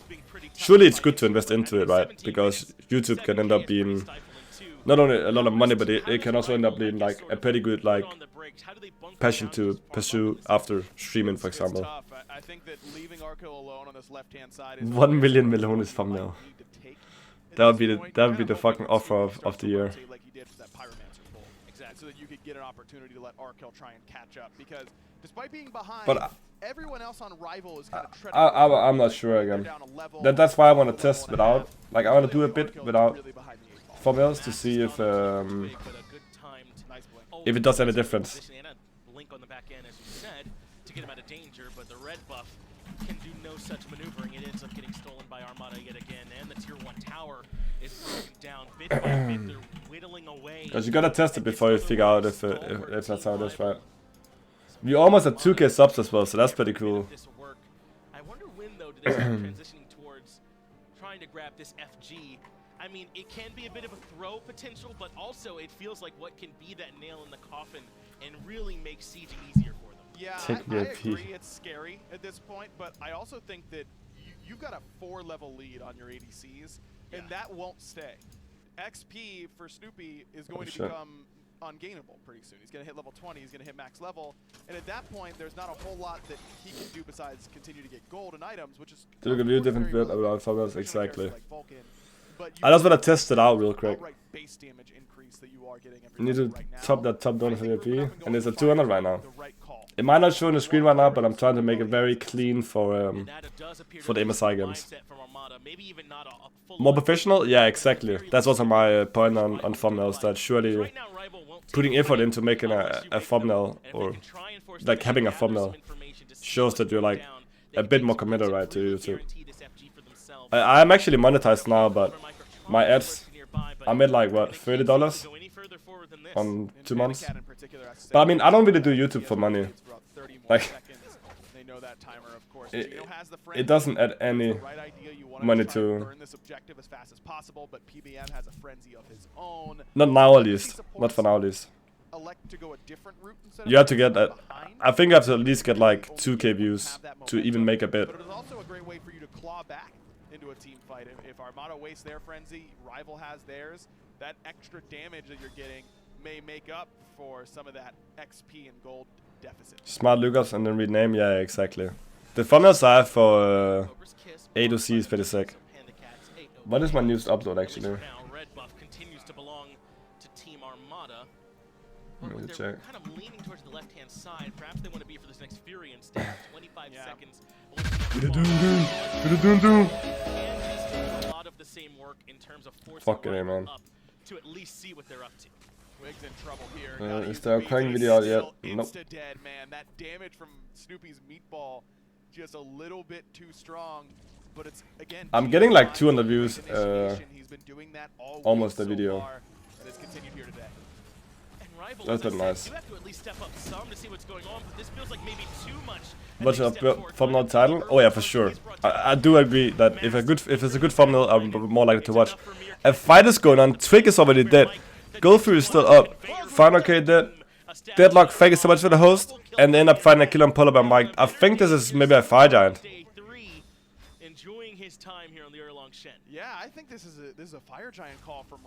Surely it's good to invest into it, right? Because YouTube can end up being not only a lot of money, but it can also end up being like a pretty good like passion to pursue after streaming, for example. 1 million Melones thumbnail. That would be the fucking offer of the year. So that you could get an opportunity to let Arkel try and catch up, because despite being behind, but everyone else on Rival is kind of I'm not sure again. That's why I want to test without, like, I want to do a bit without thumbnails to see if it does any difference. Blink on the back end, as you said, to get him out of danger, but the red buff can do no such maneuvering. It ends up getting stolen by Armada yet again, and the tier 1 tower is broken down bit by bit. They're whittling away. Because you gotta test it before you figure out if that's how it is, right? We almost at 2k subs as well, so that's pretty cool. I wonder when, though, do they start transitioning towards trying to grab this FG? I mean, it can be a bit of a throw potential, but also it feels like what can be that nail in the coffin and really make sieging easier for them. Yeah, I agree. It's scary at this point, but I also think that you've got a 4-level lead on your ADCs, and that won't stay. XP for Snoopy is going to become ungainable pretty soon. He's going to hit level 20, he's going to hit max level, and at that point, there's not a whole lot that he can do besides continue to get gold and items, which is... To look at you different bit about thumbnails, exactly. I just want to test it out real quick. You need to top that top down for the AP, and it's at 200 right now. It might not show on the screen right now, but I'm trying to make it very clean for the MSI games. More professional? Yeah, exactly. That's also my point on thumbnails, that surely putting effort into making a thumbnail, or like having a thumbnail, shows that you're like a bit more committed, right, to YouTube. I'm actually monetized now, but my ads, I made like, what, $30 on 2 months? But I mean, I don't really do YouTube for money. Like, it doesn't add any money to... Not now at least. Not for now at least. You have to get that. I think I have to at least get like 2k views to even make a bit. But it's also a great way for you to claw back into a team fight. If Armada wastes their frenzy, Rival has theirs, that extra damage that you're getting may make up for some of that XP and gold deficit. Smart Lucas and then rename, yeah, exactly. The thumbnails I have for A to C is pretty sick. What is my newest upload actually? But they're kind of leaning towards the left-hand side. Perhaps they want to be for this next Fury instead. 25 seconds. A lot of the same work in terms of forcing man. up to at least see what they're up to. Wig's in trouble here. Is there a crying video out yet? Nope. Insta-dead, man. That damage from Snoopy's meatball, just a little bit too strong. But it's, again, I'm getting like 200 views. He's been doing that all almost a so video. far, and it's continued here today. That's been nice. You have to at least step up some to see what's going on, but this feels like maybe too much. What's a thumbnail title? Oh yeah, for sure. I do agree that if it's a good thumbnail, I'm more likely to watch. A fight is going on. Twig is already dead. Goldfree is still up. Final K dead. Deadlock F.A.Q is so much for the host, and they end up finding a kill on Polar by Mike. I think this is maybe a fire giant. Enjoying his time here on the Erlang Shen. Yeah, I think this is a fire giant call from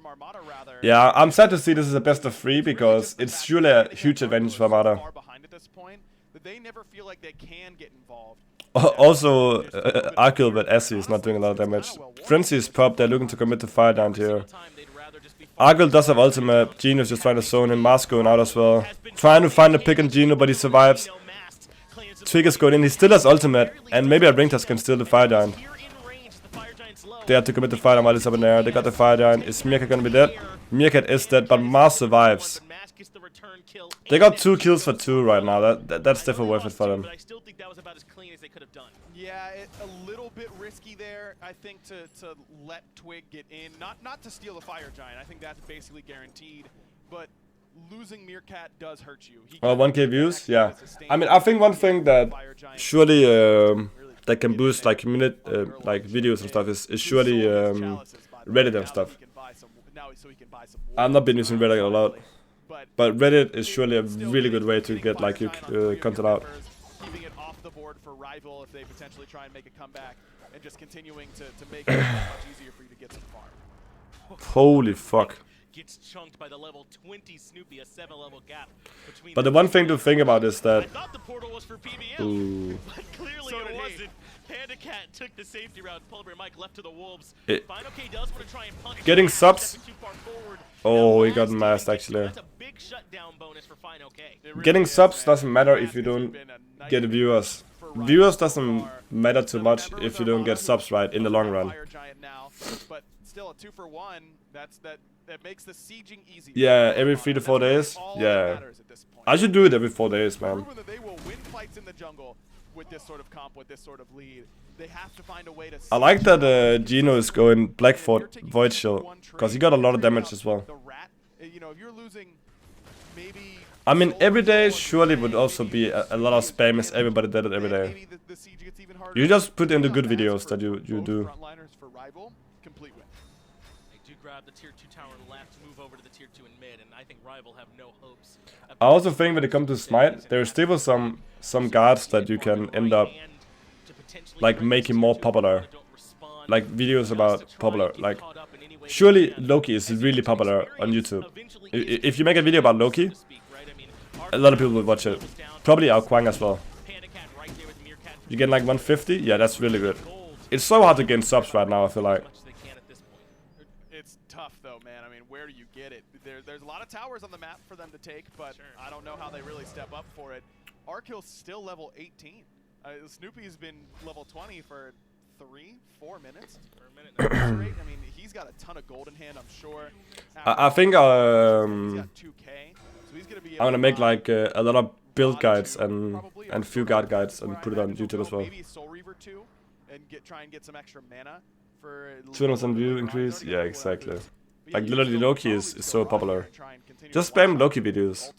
Armada rather. Yeah, I'm sad to see this is a best of 3 because it's surely a huge advantage for Armada. Behind at this point, that they never feel like they can get involved. Also, Arkel with Essie is not doing a lot of damage. Frenzy is pop, they're looking to commit to fire down here. Arkel does have ultimate, Geno is just trying to zone him, Mask going out as well. Trying to find a pick on Geno, but he survives. Twig is going in, he still has ultimate, and maybe a ring test can steal the fire giant. dare to commit the fight. Armada is up in there. They got the fire giant. Is Meerkat gonna be dead? Meerkat is dead, but Mars survives. They got 2 kills for 2 right now. That's definitely worth it for them. But I still think that was about as clean as they could have done. Yeah, a little bit risky there, I think, to let Twig get in. Not to steal the Fire Giant. I think that's basically guaranteed. But losing Meerkat does hurt you. 1k views? Yeah. I mean, I think one thing that surely that can boost like community, like videos and stuff is surely Reddit and stuff. I've not been using Reddit a lot, but Reddit is surely a really good way to get like your content out. Keeping it off the board for Rival if they potentially try and make a comeback, and just continuing to make it much easier for you to get some farm. Holy fuck. Gets chunked by the level 20 Snoopy, a 7-level gap between. But the one thing to think about is that. I thought the portal was for PBL, Ooh. but clearly it wasn't. Panda Cat took the safety route. Polar Bear Mike left to the Wolves. Final K does want to try and punch. Getting subs. Oh, now, he got masked actually. That's a big shutdown bonus for Final K. Getting subs doesn't matter if you don't get viewers. Viewers doesn't matter too much if you don't get subs right in the long run. But still a 2-for-1. That makes the sieging easy. Yeah, every 3 to 4 days. Yeah, I should do it every 4 days, man. They will win fights in the jungle with this sort of comp, with this sort of lead. They have to find a way to. I like that Gino is going Black Void Shield because he got a lot of damage as well. You know, if you're losing, maybe. I mean, every day surely would also be a lot of spam as everybody did it every day. You just put in the good videos that you do. Grab the tier 2 tower left, move over to the tier 2 in mid, and I think Rival have no hopes. I also think when it comes to Smite, there are still some guards that you can end up like making more popular, like videos about popular. Like surely Loki is really popular on YouTube. If you make a video about Loki, a lot of people will watch it. Probably Ao Kwang as well. You get like 150, yeah, that's really good. It's so hard to gain subs right now, I feel like. It's tough though, man. I mean, where do you get it? There's a lot of towers on the map for them to take, but I don't know how they really step up for it. Arkill's still level 18. Snoopy's been level 20 for 3-4 minutes. I mean, he's got a ton of gold in hand, I'm sure. I think he's got 2K, so he's gonna be I'm gonna make like a lot of build guides and few guard guides and put it on YouTube as well. Maybe Soul Reaver 2 and try and get some extra mana. 200% view increase? Yeah, exactly. Like literally Loki is so popular. Just spam Loki videos.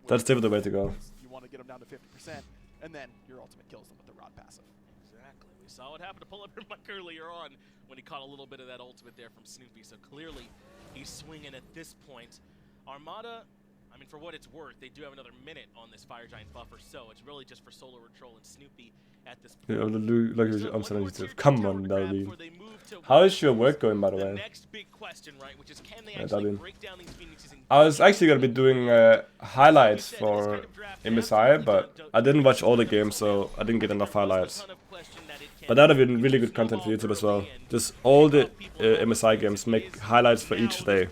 That's definitely the way to go. You want to get them down to 50%, and then your ultimate kills them with the rod passive. Exactly. We saw what happened to Polar Bear Mike earlier on when he caught a little bit of that ultimate there from Snoopy. So clearly he's swinging at this point. Armada, I mean, for what it's worth, they do have another minute on this Fire Giant buffer, so it's really just for Solar Patrol and Snoopy at this point. Yeah, I'm saying YouTube. Come on, Darwin. How is your work going, by the way? Next big question, right, which is can they actually break down these Phoenixes and I was actually gonna be doing highlights for MSI, but I didn't watch all the games, so I didn't get enough highlights. But that would have been really good content for YouTube as well. Just all the MSI games, make highlights for each day.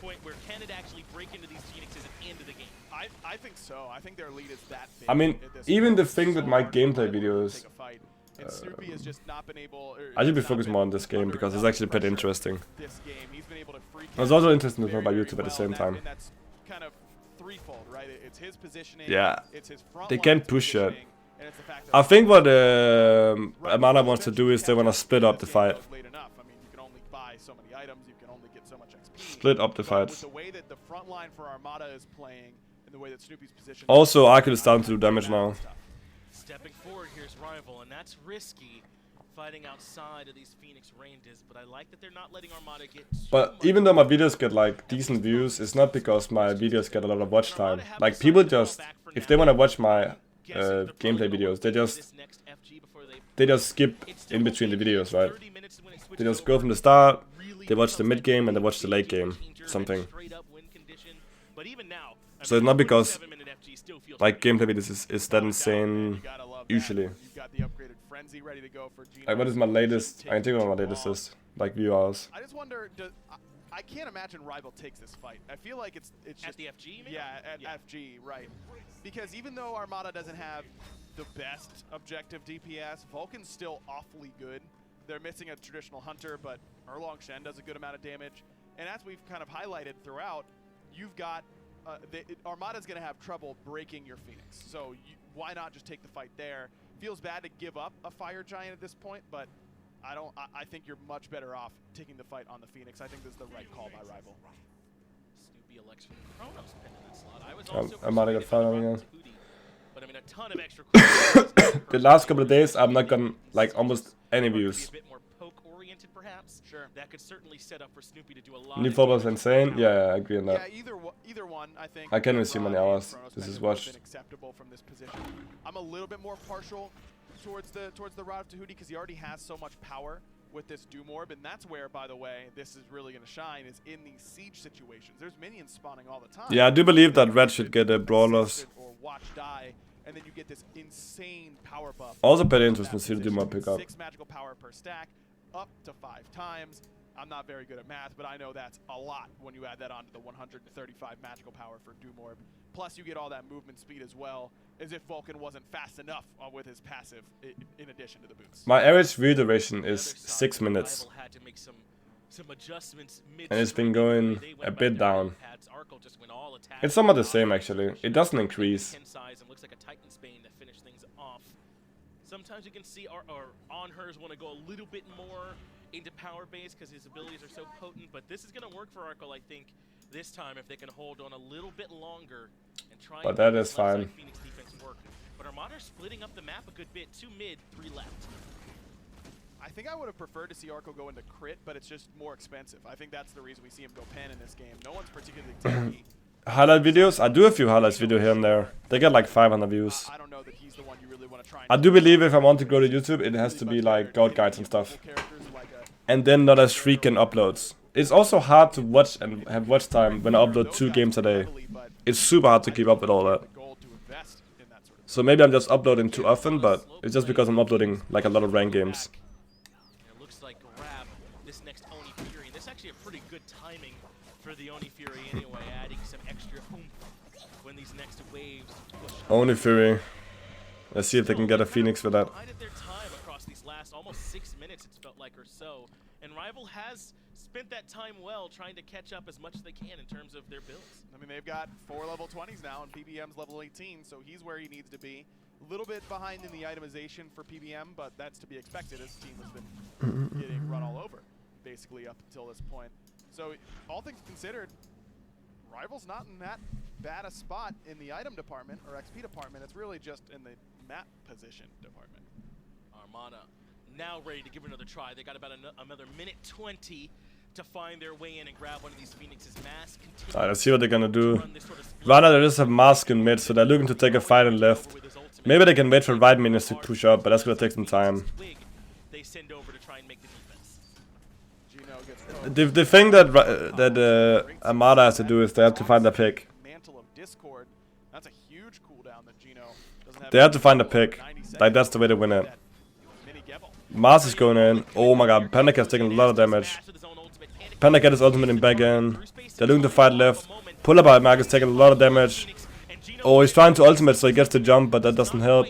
I think so. I think their lead is that big. I mean, even the thing with my gameplay videos, I should be focused more on this game because it's actually pretty interesting. It's also interesting to talk about YouTube at the same time. Yeah, they can push it. I think what Armada wants to do is they want to split up the fight. Split up the fights. Also, Arkell is starting to do damage now. Stepping forward, here's Rival, and that's risky fighting outside of these Phoenix ranges, but I like that they're not letting Armada get. But even though my videos get like decent views, it's not because my videos get a lot of watch time. Like people just, if they want to watch my gameplay videos, they just skip in between the videos, right? They just go from the start, they watch the mid game and they watch the late game, something. So it's not because like gameplay videos is that insane usually. Like what is my latest? I can think of what my latest is. Like view hours. I just wonder. I can't imagine Rival takes this fight. I feel like it's just at the FG. Maybe? Yeah, at FG, right? Because even though Armada doesn't have the best objective DPS, Vulcan's still awfully good. They're missing a traditional hunter, but Erlong Shen does a good amount of damage. And as we've kind of highlighted throughout, you've got Armada's going to have trouble breaking your Phoenix. So why not just take the fight there? Feels bad to give up a Fire Giant at this point, but I think you're much better off taking the fight on the Phoenix. I think this is the right call by Rival. Snoopy elects for the Chronos pen in that slot. I was also Armada got fired on again. But I mean, a ton of extra The last couple of days, I've not gotten like almost any views. A bit more poke-oriented, perhaps. Sure. That could certainly set up for Snoopy to do a lot. New football's insane. Yeah, I agree on that. Yeah, either one, I think. I can't even see many hours. This is watched. Acceptable from this position. I'm a little bit more partial towards the Rod of Tahuti because he already has so much power with this Doom Orb, and that's where, by the way, this is really going to shine, is in these siege situations. There's minions spawning all the time. Yeah, I do believe that Red should get a Brawlers. Or Watch Die, and then you get this insane power buff. Also pretty interesting to see the Doom Orb pick up. 6 magical power per stack, up to 5 times. I'm not very good at math, but I know that's a lot when you add that onto the 135 magical power for Doom Orb. Plus, you get all that movement speed as well, as if Vulcan wasn't fast enough with his passive in addition to the boots. My average view duration is 6 minutes. Had to make some adjustments And it's been going a bit down. It's somewhat the same actually. It doesn't increase. Looks like a Titan's Bane to finish things off. Sometimes you can see on hers want to go a little bit more into power base because his abilities are so potent, but this is going to work for Arco, I think, this time if they can hold on a little bit longer and try. But that is fine. Phoenix defense work. But Armada's splitting up the map a good bit. 2 mid, 3 left. I think I would have preferred to see Arco go into crit, but it's just more expensive. I think that's the reason we see him go pen in this game. No one's particularly tanky. Highlight videos? I do a few highlights video here and there. They get like 500 views. I don't know that he's the one you really want to try. I do believe if I want to grow to YouTube, it has to be like God guides and stuff. And then not as frequent uploads. It's also hard to watch and have watch time when I upload 2 games a day. It's super hard to keep up with all that. So maybe I'm just uploading too often, but it's just because I'm uploading like a lot of ranked games. It looks like grab this next Oni Fury. This is actually a pretty good timing for the Oni Fury anyway, adding some extra oomph when these next waves push. Oni Fury. Let's see if they can get a Phoenix for that. Their time across these last almost 6 minutes, it's felt like, or so, and Rival has spent that time well trying to catch up as much as they can in terms of their builds. I mean, they've got 4 level 20s now, and PBM's level 18, so he's where he needs to be. A little bit behind in the itemization for PBM, but that's to be expected. His team has been getting run all over, basically, up until this point. So, all things considered, Rival's not in that bad a spot in the item department, or XP department. It's really just in the map position department. Armada now ready to give it another try. They got about another minute 20 to find their way in and grab one of these Phoenix's. Mask. Alright, let's see what they're gonna do. Rather, they just have Mask in mid, so they're looking to take a fight in left. Maybe they can wait for right minions to push up, but that's gonna take some time. They send over to try and make the defense. The thing that Armada has to do is they have to find a pick. Mantle of Discord. That's a huge cooldown that Gino doesn't have. They have to find a pick. Like, that's the way to win it. Mars is going in. Oh my god, Panic has taken a lot of damage. Panic had his ultimate in back end. They're looking to fight left. Pull up by Mark is taking a lot of damage. Oh, he's trying to ultimate so he gets the jump, but that doesn't help.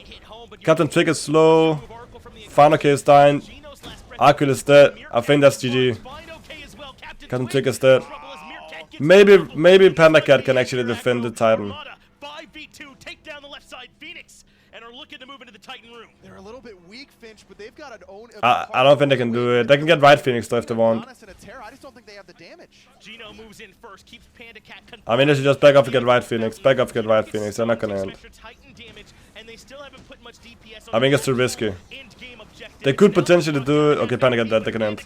Captain Trick is slow. Final K is dying. Arkul is dead. I think that's GG. Captain Trick is dead. Maybe Panda Cat can actually defend the Titan. 5v2 take down the left side Phoenix and are looking to move into the Titan room. They're a little bit weak, Finch, but they've got an own. I don't think they can do it. They can get right Phoenix though if they want. I just don't think they have the damage. Gino moves in first, keeps Panda Cat. I mean, they should just back off to get right Phoenix. Back off to get right Phoenix. They're not gonna end. I think it's too risky. They could potentially do it. Okay, Panda Cat dead. They can end.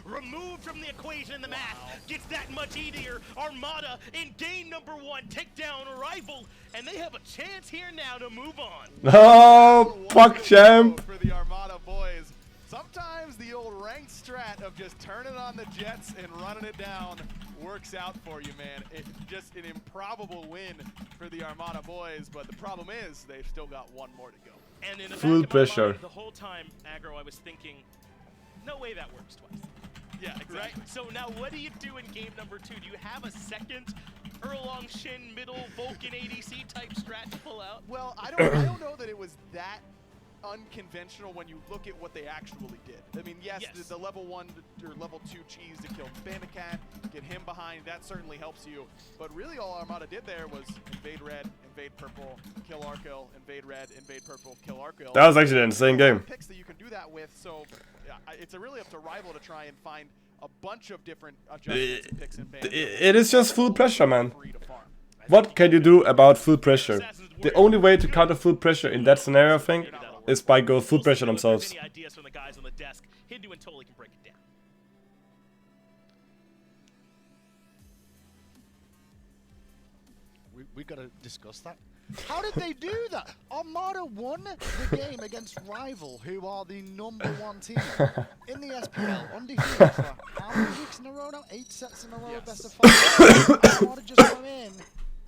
Removed from the equation in the math. Gets that much easier. Armada in game number 1 take down a rival, and they have a chance here now to move on. Oh, fuck champ. For the Armada boys. Sometimes the old ranked strat of just turning on the Jets and running it down works out for you, man. It's just an improbable win for the Armada boys, but the problem is they've still got 1 more to go. And in the full back of my pressure. mind, the whole time, Aggro, I was thinking, no way that works twice. Yeah, exactly. Right? So now what do you do in game number 2? Do you have a second Erlong Shin middle Vulcan ADC type strat to pull out? Well, I don't know that it was that unconventional when you look at what they actually did. I mean, yes, the level 1 or level 2 cheese to kill Bandicat, get him behind, that certainly helps you. But really all Armada did there was invade red, invade purple, kill Arkel, invade red, invade purple, kill Arkel. That was actually an insane game. Picks that you can do that with, so it's really up to Rival to try and find a bunch of different adjustments and picks and bans. It is just full pressure, man. What can you do about full pressure? The only way to counter full pressure in that scenario, I think, is by go full pressure themselves. Any ideas from the guys on the desk? Hindu and Totally can break it down. We gotta discuss that. How did they do that? Armada won the game against Rival, who are the #1 team in the SPL, undefeated for how many weeks in a row now? 8 sets in a row, best of 5. Armada just come in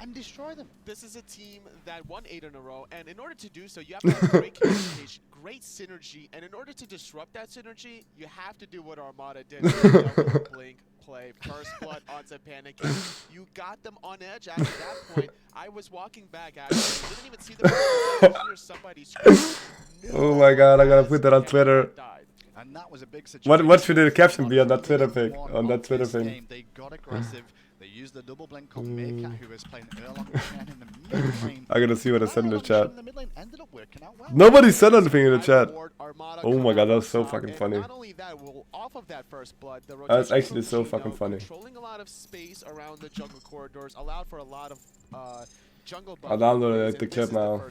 and destroy them. This is a team that won 8 in a row, and in order to do so, you have to have great communication, great synergy, and in order to disrupt that synergy, you have to do what Armada did. Double blink play, first blood onto Panic. You got them on edge after that point. I was walking back, actually, didn't even see the hear somebody scream. Oh my god, I gotta put that on Twitter. And that was a big situation. What should the caption be on that Twitter pic? On that Twitter thing? They got aggressive. They used the double blink on Meerkat, who was playing Erlang Chen in the mid lane. I gotta see what I said in the chat. Ended up working out well. Nobody said anything in the chat. Oh my god, that was so fucking funny. Not only that, off of that first blood, the That's actually so fucking funny. Controlling a lot of space around the jungle corridors allowed for a lot of jungle I downloaded the clip now.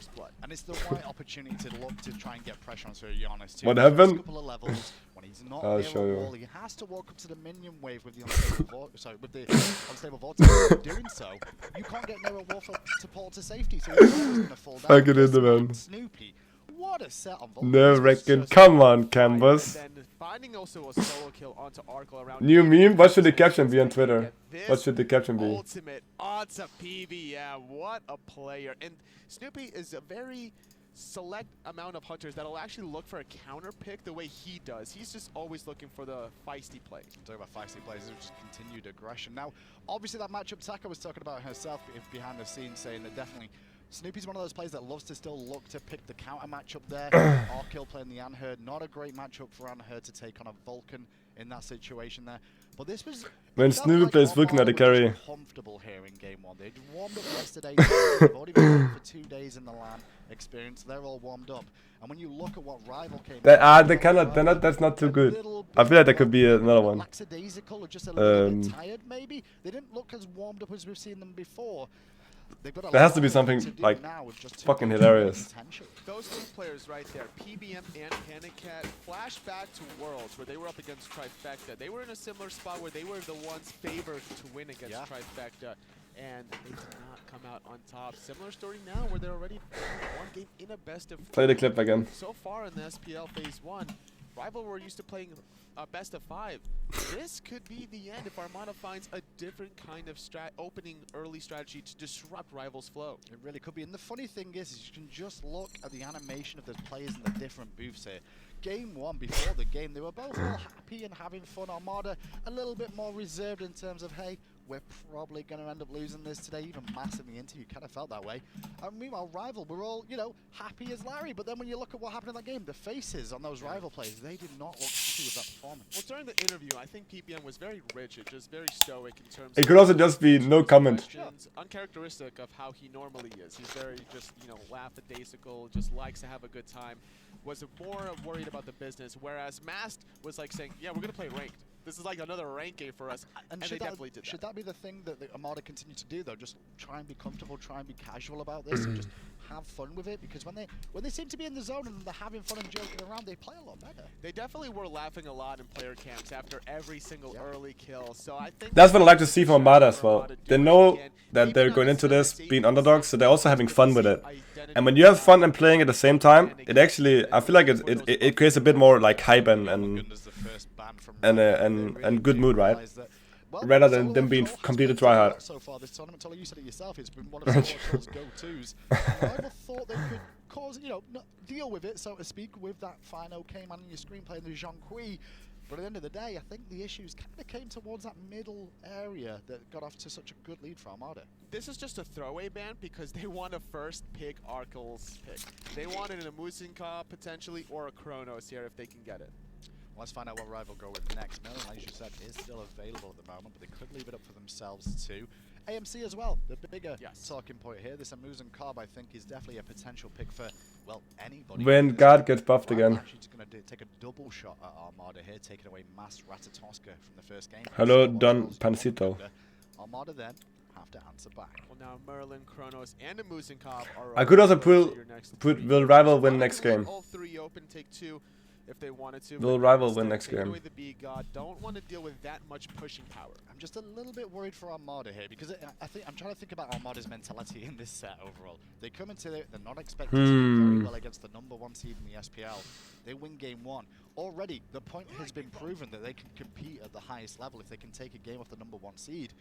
And it's the right opportunity to look to try and get pressure on Sir Giannis too. What happened? Couple of levels, when he's not I'll near show a you. wall, he has to walk up to the minion wave with the unstable unstable vortex. Doing so, you can't get near a wall to pull to safety, so he's always gonna fall down. Fuck it in the man. Snoopy. What a set on Vulcan. Nerve-wracking. Come on, Canvas. Finding also a solo kill onto Arkel around New meme? What should the caption be on Twitter? What should the caption be? Ultimate onto PB, yeah, what a player. And Snoopy is a very select amount of hunters that'll actually look for a counter pick the way he does. He's just always looking for the feisty play. Talking about feisty plays, just continued aggression. Now, obviously that matchup Taka was talking about herself behind the scenes, saying that definitely Snoopy's one of those players that loves to still look to pick the counter matchup there. Arkill playing the Anherd, not a great matchup for Anherd to take on a Vulcan in that situation there. But this was When Snoopy plays Vulcan at the carry. Comfortable here in game 1. They'd warmed up yesterday. They've already been for 2 days in the LAN experience. They're all warmed up. And when you look at what Rival came They cannot. They're not. That's not too good. I feel like that could be another one. Lackadaisical or just a little bit tired, maybe. They didn't look as warmed up as we've seen them before. There has to be something like fucking hilarious. Those two players right there, PBM and Panicat, flashback to Worlds where they were up against Trifecta. They were in a similar spot where they were the ones favored to win against Trifecta, and they did not come out on top. Similar story now where they're already one game in a best of 4. Play the clip again. So far in the SPL Phase 1, Rival were used to playing a best of 5. This could be the end if Armada finds a different kind of opening early strategy to disrupt Rival's flow. It really could be. And the funny thing is you can just look at the animation of the players in the different booths here. Game 1, before the game, they were both all happy and having fun. Armada a little bit more reserved in terms of, hey, we're probably going to end up losing this today. Even Mass in the interview kind of felt that way. And meanwhile, Rival were all, you know, happy as Larry. But then when you look at what happened in that game, the faces on those Rival players, they did not look happy with that performance. Well, during the interview, I think PPM was very rigid, just very stoic in terms It could also just be no comment. Uncharacteristic of how he normally is. He's very just, you know, lackadaisical, just likes to have a good time. Was more worried about the business, whereas Mast was like saying, yeah, we're going to play ranked. This is like another rank game for us, and they definitely did that. Should that be the thing that the Armada continue to do, though? Just try and be comfortable, try and be casual about this, and just have fun with it? Because when they seem to be in the zone and they're having fun and joking around, they play a lot better. They definitely were laughing a lot in player camps after every single early kill. So I think that's what I like to see from Armada as well. They know that they're going into this being underdogs, so they're also having fun with it. And when you have fun and playing at the same time, it actually, I feel like it creates a bit more like hype and good mood, right? Rather than them being completely tryhard. So far this tournament, Tully, you said it yourself, it's been one of Squad's go-tos. Rival thought they could cause, you know, deal with it, so to speak, with that fine OK man in your screen playing the Jean Kui. But at the end of the day, I think the issues kind of came towards that middle area that got off to such a good lead for Armada. This is just a throwaway ban because they want to first pick Arkel's pick. They wanted a Musinka potentially or a Kronos here if they can get it. Let's find out what Rival go with next. Merlin, as you said, is still available at the moment, but they could leave it up for themselves too. AMC as well, the bigger talking point here. This Amusin Carb, I think, is definitely a potential pick for, well, anybody. When guard gets buffed again. Actually, just going to take a double shot at Armada here, taking away Mass Ratatoska from the first game. Hello, Don Pancito. Armada then have to answer back. Well, now Merlin, Kronos, and a Musinka are. I could also put will Rival win next game. All three open, take two. If they wanted to, will Rival win next game? The B God don't want to deal with that much pushing power. I'm just a little bit worried for Armada here because I'm trying to think about Armada's mentality in this set overall. They come into it, they're not expecting to do very well against the #1 seed in the SPL. They win game 1. Already, the point has been proven that they can compete at the highest level if they can take a game off the #1 seed.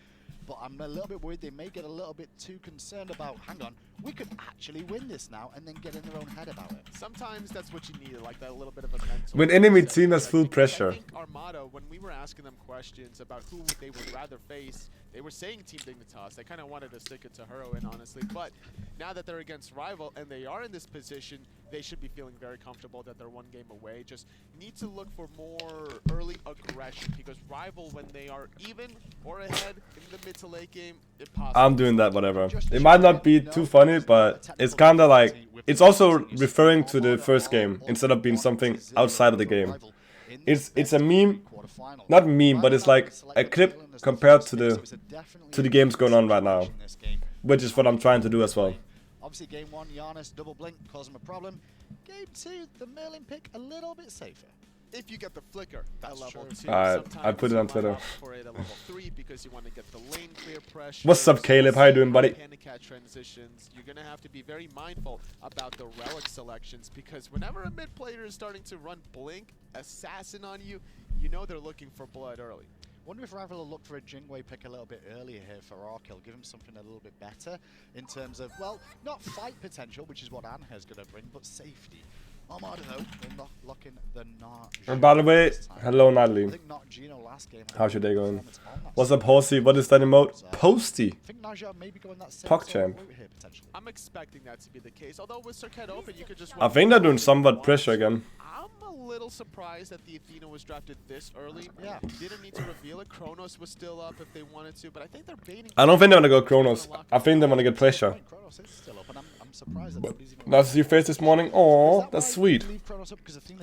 But I'm a little bit worried they may get a little bit too concerned about, hang on, we could actually win this now, and then get in their own head about it. Sometimes that's what you need, like that little bit of a mental. When enemy team has full pressure. I think Armada, when we were asking them questions about who they would rather face, they were saying Team Dignitas. They kind of wanted to stick it to Heroin, honestly. But now that they're against Rival and they are in this position, they should be feeling very comfortable that they're one game away. Just need to look for more early aggression because Rival, when they are even or ahead in the mid to late game, if possible. I'm doing that, whatever. It might not be too funny, but it's kind of like, it's also referring to the first game instead of being something outside of the game. It's a meme, not meme, but it's like a clip compared to the games going on right now, which is what I'm trying to do as well. Obviously, game 1, Giannis double blink caused him a problem. Game 2, the Merlin pick a little bit safer. If you get the flicker at level 2, I put it on Twitter. For it at level 3 because you want to get the lane clear pressure. What's up, Caleb? How you doing, buddy? Panicat transitions. You're gonna have to be very mindful about the relic selections because whenever a mid player is starting to run blink assassin on you, you know they're looking for blood early. Wonder if Rival will look for a Jingwei pick a little bit earlier here for Arkell, give him something a little bit better in terms of, well, not fight potential, which is what Anher's going to bring, but safety. Armada, though, will lock in the Not. And by the way, hello, I Natalie. think Not Gino last game. How's your day going? What's up, Horsey? What is that emote? Posty. I think Najah may be going that same PAC champ. route here, potentially. I'm expecting that to be the case, although with Circuit open, you could just... I think they're doing somewhat pressure again. I'm a little surprised that the Athena was drafted this early. Yeah. Didn't need to reveal it. Kronos was still up if they wanted to, but I think they're baiting... I don't think they want to go Kronos. I think they want to get pressure. Kronos is still up, and I'm surprised that nobody's even... That's your face this morning? Aww, that's sweet.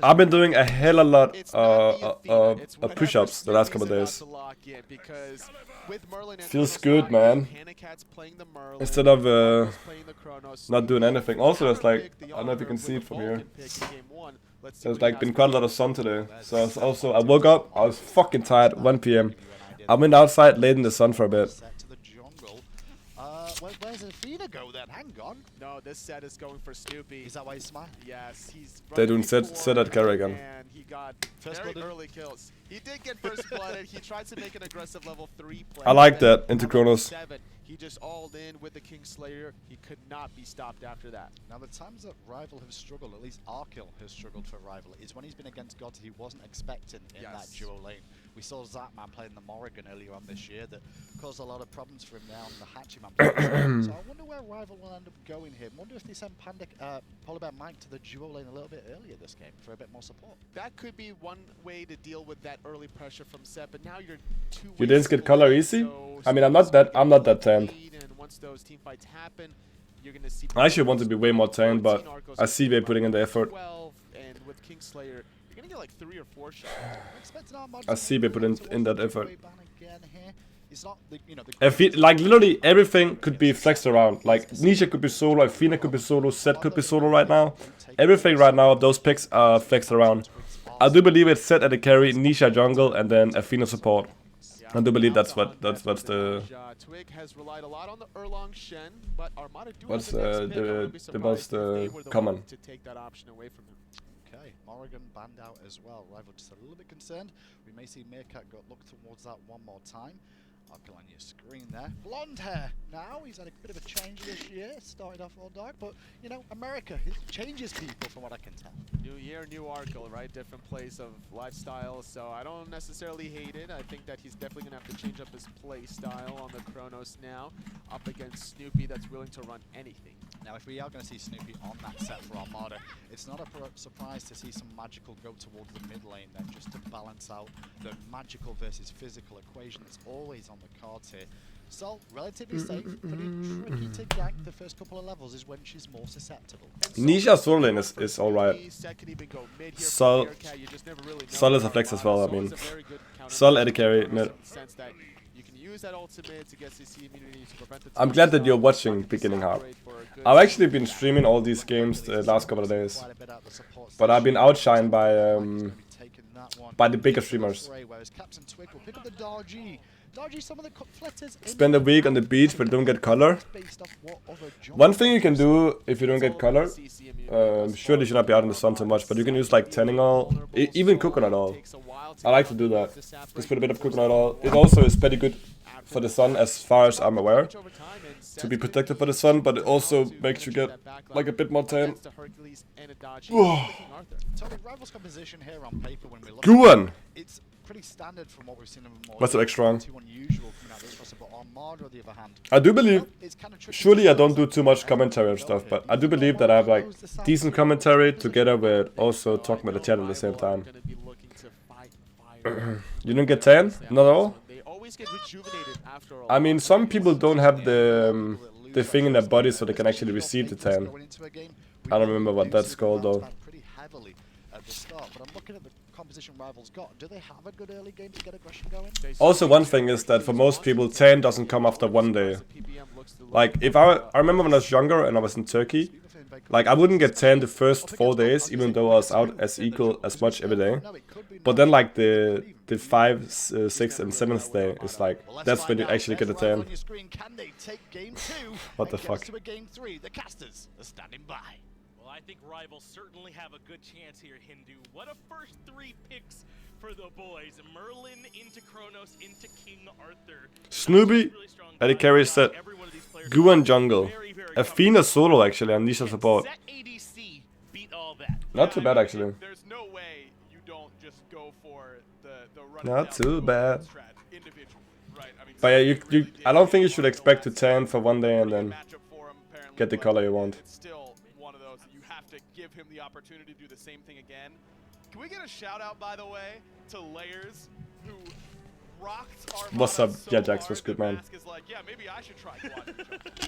I've been doing a hell of a lot push-ups the last couple of days. Feels good, man. Instead of not doing anything. Also, it's like, I don't know if you can see it from here. There's like been quite a lot of sun today. So I woke up, I was fucking tired, 1 PM. I went outside, laid in the sun for a bit. Where's Athena go then? Hang on. No, this set is going for Snoopy. Is that why he's smart? Yes, he's... They're doing set at carry again. And he got very early kills. He did get first blooded. He tried to make an aggressive level 3 play. I like that, into Kronos. He just alled in with the Kingslayer. He could not be stopped after that. Now, the times that Rival have struggled, at least Arkell has struggled for Rival, is when he's been against gods he wasn't expecting in that duo lane. We saw Zapman playing the Morrigan earlier on this year that caused a lot of problems for him now on the Hachiman. So I wonder where Rival will end up going here. I wonder if they send Polybear Mike to the duo lane a little bit earlier this game for a bit more support. That could be one way to deal with that early pressure from Seth, but now you're You didn't get color easy? I mean, I'm not that tanned. And once those team fights happen, you're gonna see I actually want to be way more tanned, but I see they're putting in the effort. 12, and with Kingslayer, you're gonna get like 3 or 4 shots. I see they put in that effort. Like literally everything could be flexed around. Like Nisha could be solo, Athena could be solo, Zed could be solo right now. Everything right now, those picks are flexed around. I do believe it's Zed at the carry, Nisha jungle, and then Athena support. I do believe that's what's the Twig has relied a lot on the Erlong Shen, but Armada do what's have the most common. To take that option away from him. Okay, Morrigan banned out as well. Rival just a little bit concerned. We may see Meerkat look towards that one more time. Arkell on your screen there. Blonde hair now. He's had a bit of a change this year. Started off all dark, but you know, America changes people from what I can tell. New year, new Arkle, right? Different place of lifestyle, so I don't necessarily hate it. I think that he's definitely going to have to change up his play style on the Chronos now, up against Snoopy that's willing to run anything. Now, if we are going to see Snoopy on that set for Armada, it's not a surprise to see some magical go towards the mid lane then, just to balance out the magical versus physical equation that's always on the cards here. Sol, relatively safe, pretty tricky to gank. The first couple of levels is when she's more susceptible. Nisha solo lane is alright. Sol is a flex as well, I mean. Sol AD carry mid. I'm glad that you're watching beginning half. I've actually been streaming all these games the last couple of days, but I've been outshined by the bigger streamers. Spend a week on the beach but don't get color. One thing you can do if you don't get color, surely you should not be out in the sun too much, but you can use like tanning oil, even coconut oil. I like to do that. Just put a bit of coconut oil. It also is pretty good for the sun as far as I'm aware, to be protected by the sun, but it also makes you get like a bit more tan. Guan! Pretty standard from what we've seen of more. What's the strong? I do believe, surely I don't do too much commentary and stuff, but I do believe that I have like decent commentary together with also talking with the chat at the same time. You don't get tan? Not at all? I mean, some people don't have the thing in their body so they can actually receive the tan. I don't remember what that's called though. Do they have a good early game to get aggression going? Also, one thing is that for most people, tan doesn't come after one day. Like, if I remember when I was younger and I was in Turkey, like I wouldn't get tan the first 4 days, even though I was out as equal as much every day. But then, like the 5th, 6th, and 7th day is like that's when you actually get a tan. What the fuck? I think rivals certainly have a good chance here, Hindu. What a first 3 picks for the boys. Merlin into Chronos into King Arthur. Snoopy, AD carry set. Guan jungle. F.A.Q solo actually, and Nisha support. Not too bad actually. There's no way you don't just go for the run. Not too bad. But yeah, I don't think you should expect to tan for one day and then get the color you want. To give him the opportunity to do the same thing again. Can we get a shout out, by the way, to Layers, who rocked Armada. What's up? So Yeah, Jax was good, man. Is like, yeah, maybe I should try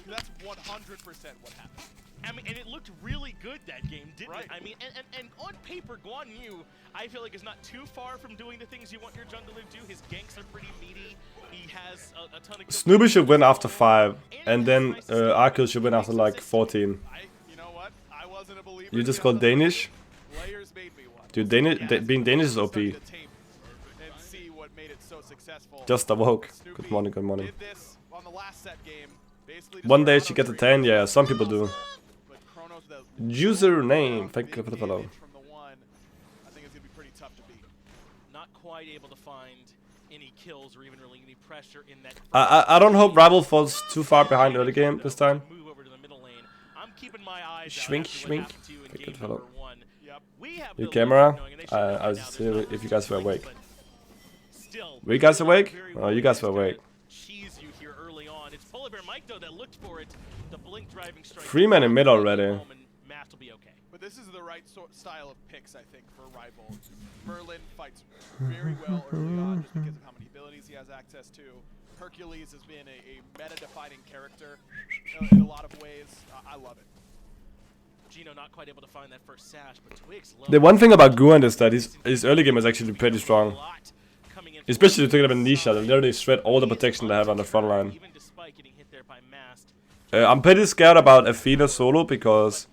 That's 100% what happened. I mean, and it looked really good that game, didn't it? I mean, and on paper, Guan Yu, I feel like is not too far from doing the things you want your jungler to do. His ganks are pretty meaty. He has a ton of. Snoopy should win after 5, and then Arkel should win after like 14. You know what? I wasn't a believer. You just called Danish? Dude, being Danish is OP. Just awoke. Good morning, good morning. One day she gets a 10, yeah, some people do. Username, thank you for the follow. Not quite able to find any kills or even really any pressure in that. I don't hope Rival falls too far behind early game this time. Move over to the middle lane. I'm keeping my eyes Schwink, schwink. Thank you for the follow. Your camera? I was just see if you guys were awake. Were you guys awake? Oh, you guys were awake. 3 men in mid already. But this is the right style of picks, I think, for Rival. Merlin fights very well early on just because of how many abilities he has access to. Hercules has been a meta-defining character in a lot of ways. I love it. Gino not quite able to find that first sash, but Twix the one thing about Guan is that his early game is actually pretty strong. Especially together with Nisha, they literally shred all the protection they have on the front line. I'm pretty scared about F.A.Q solo because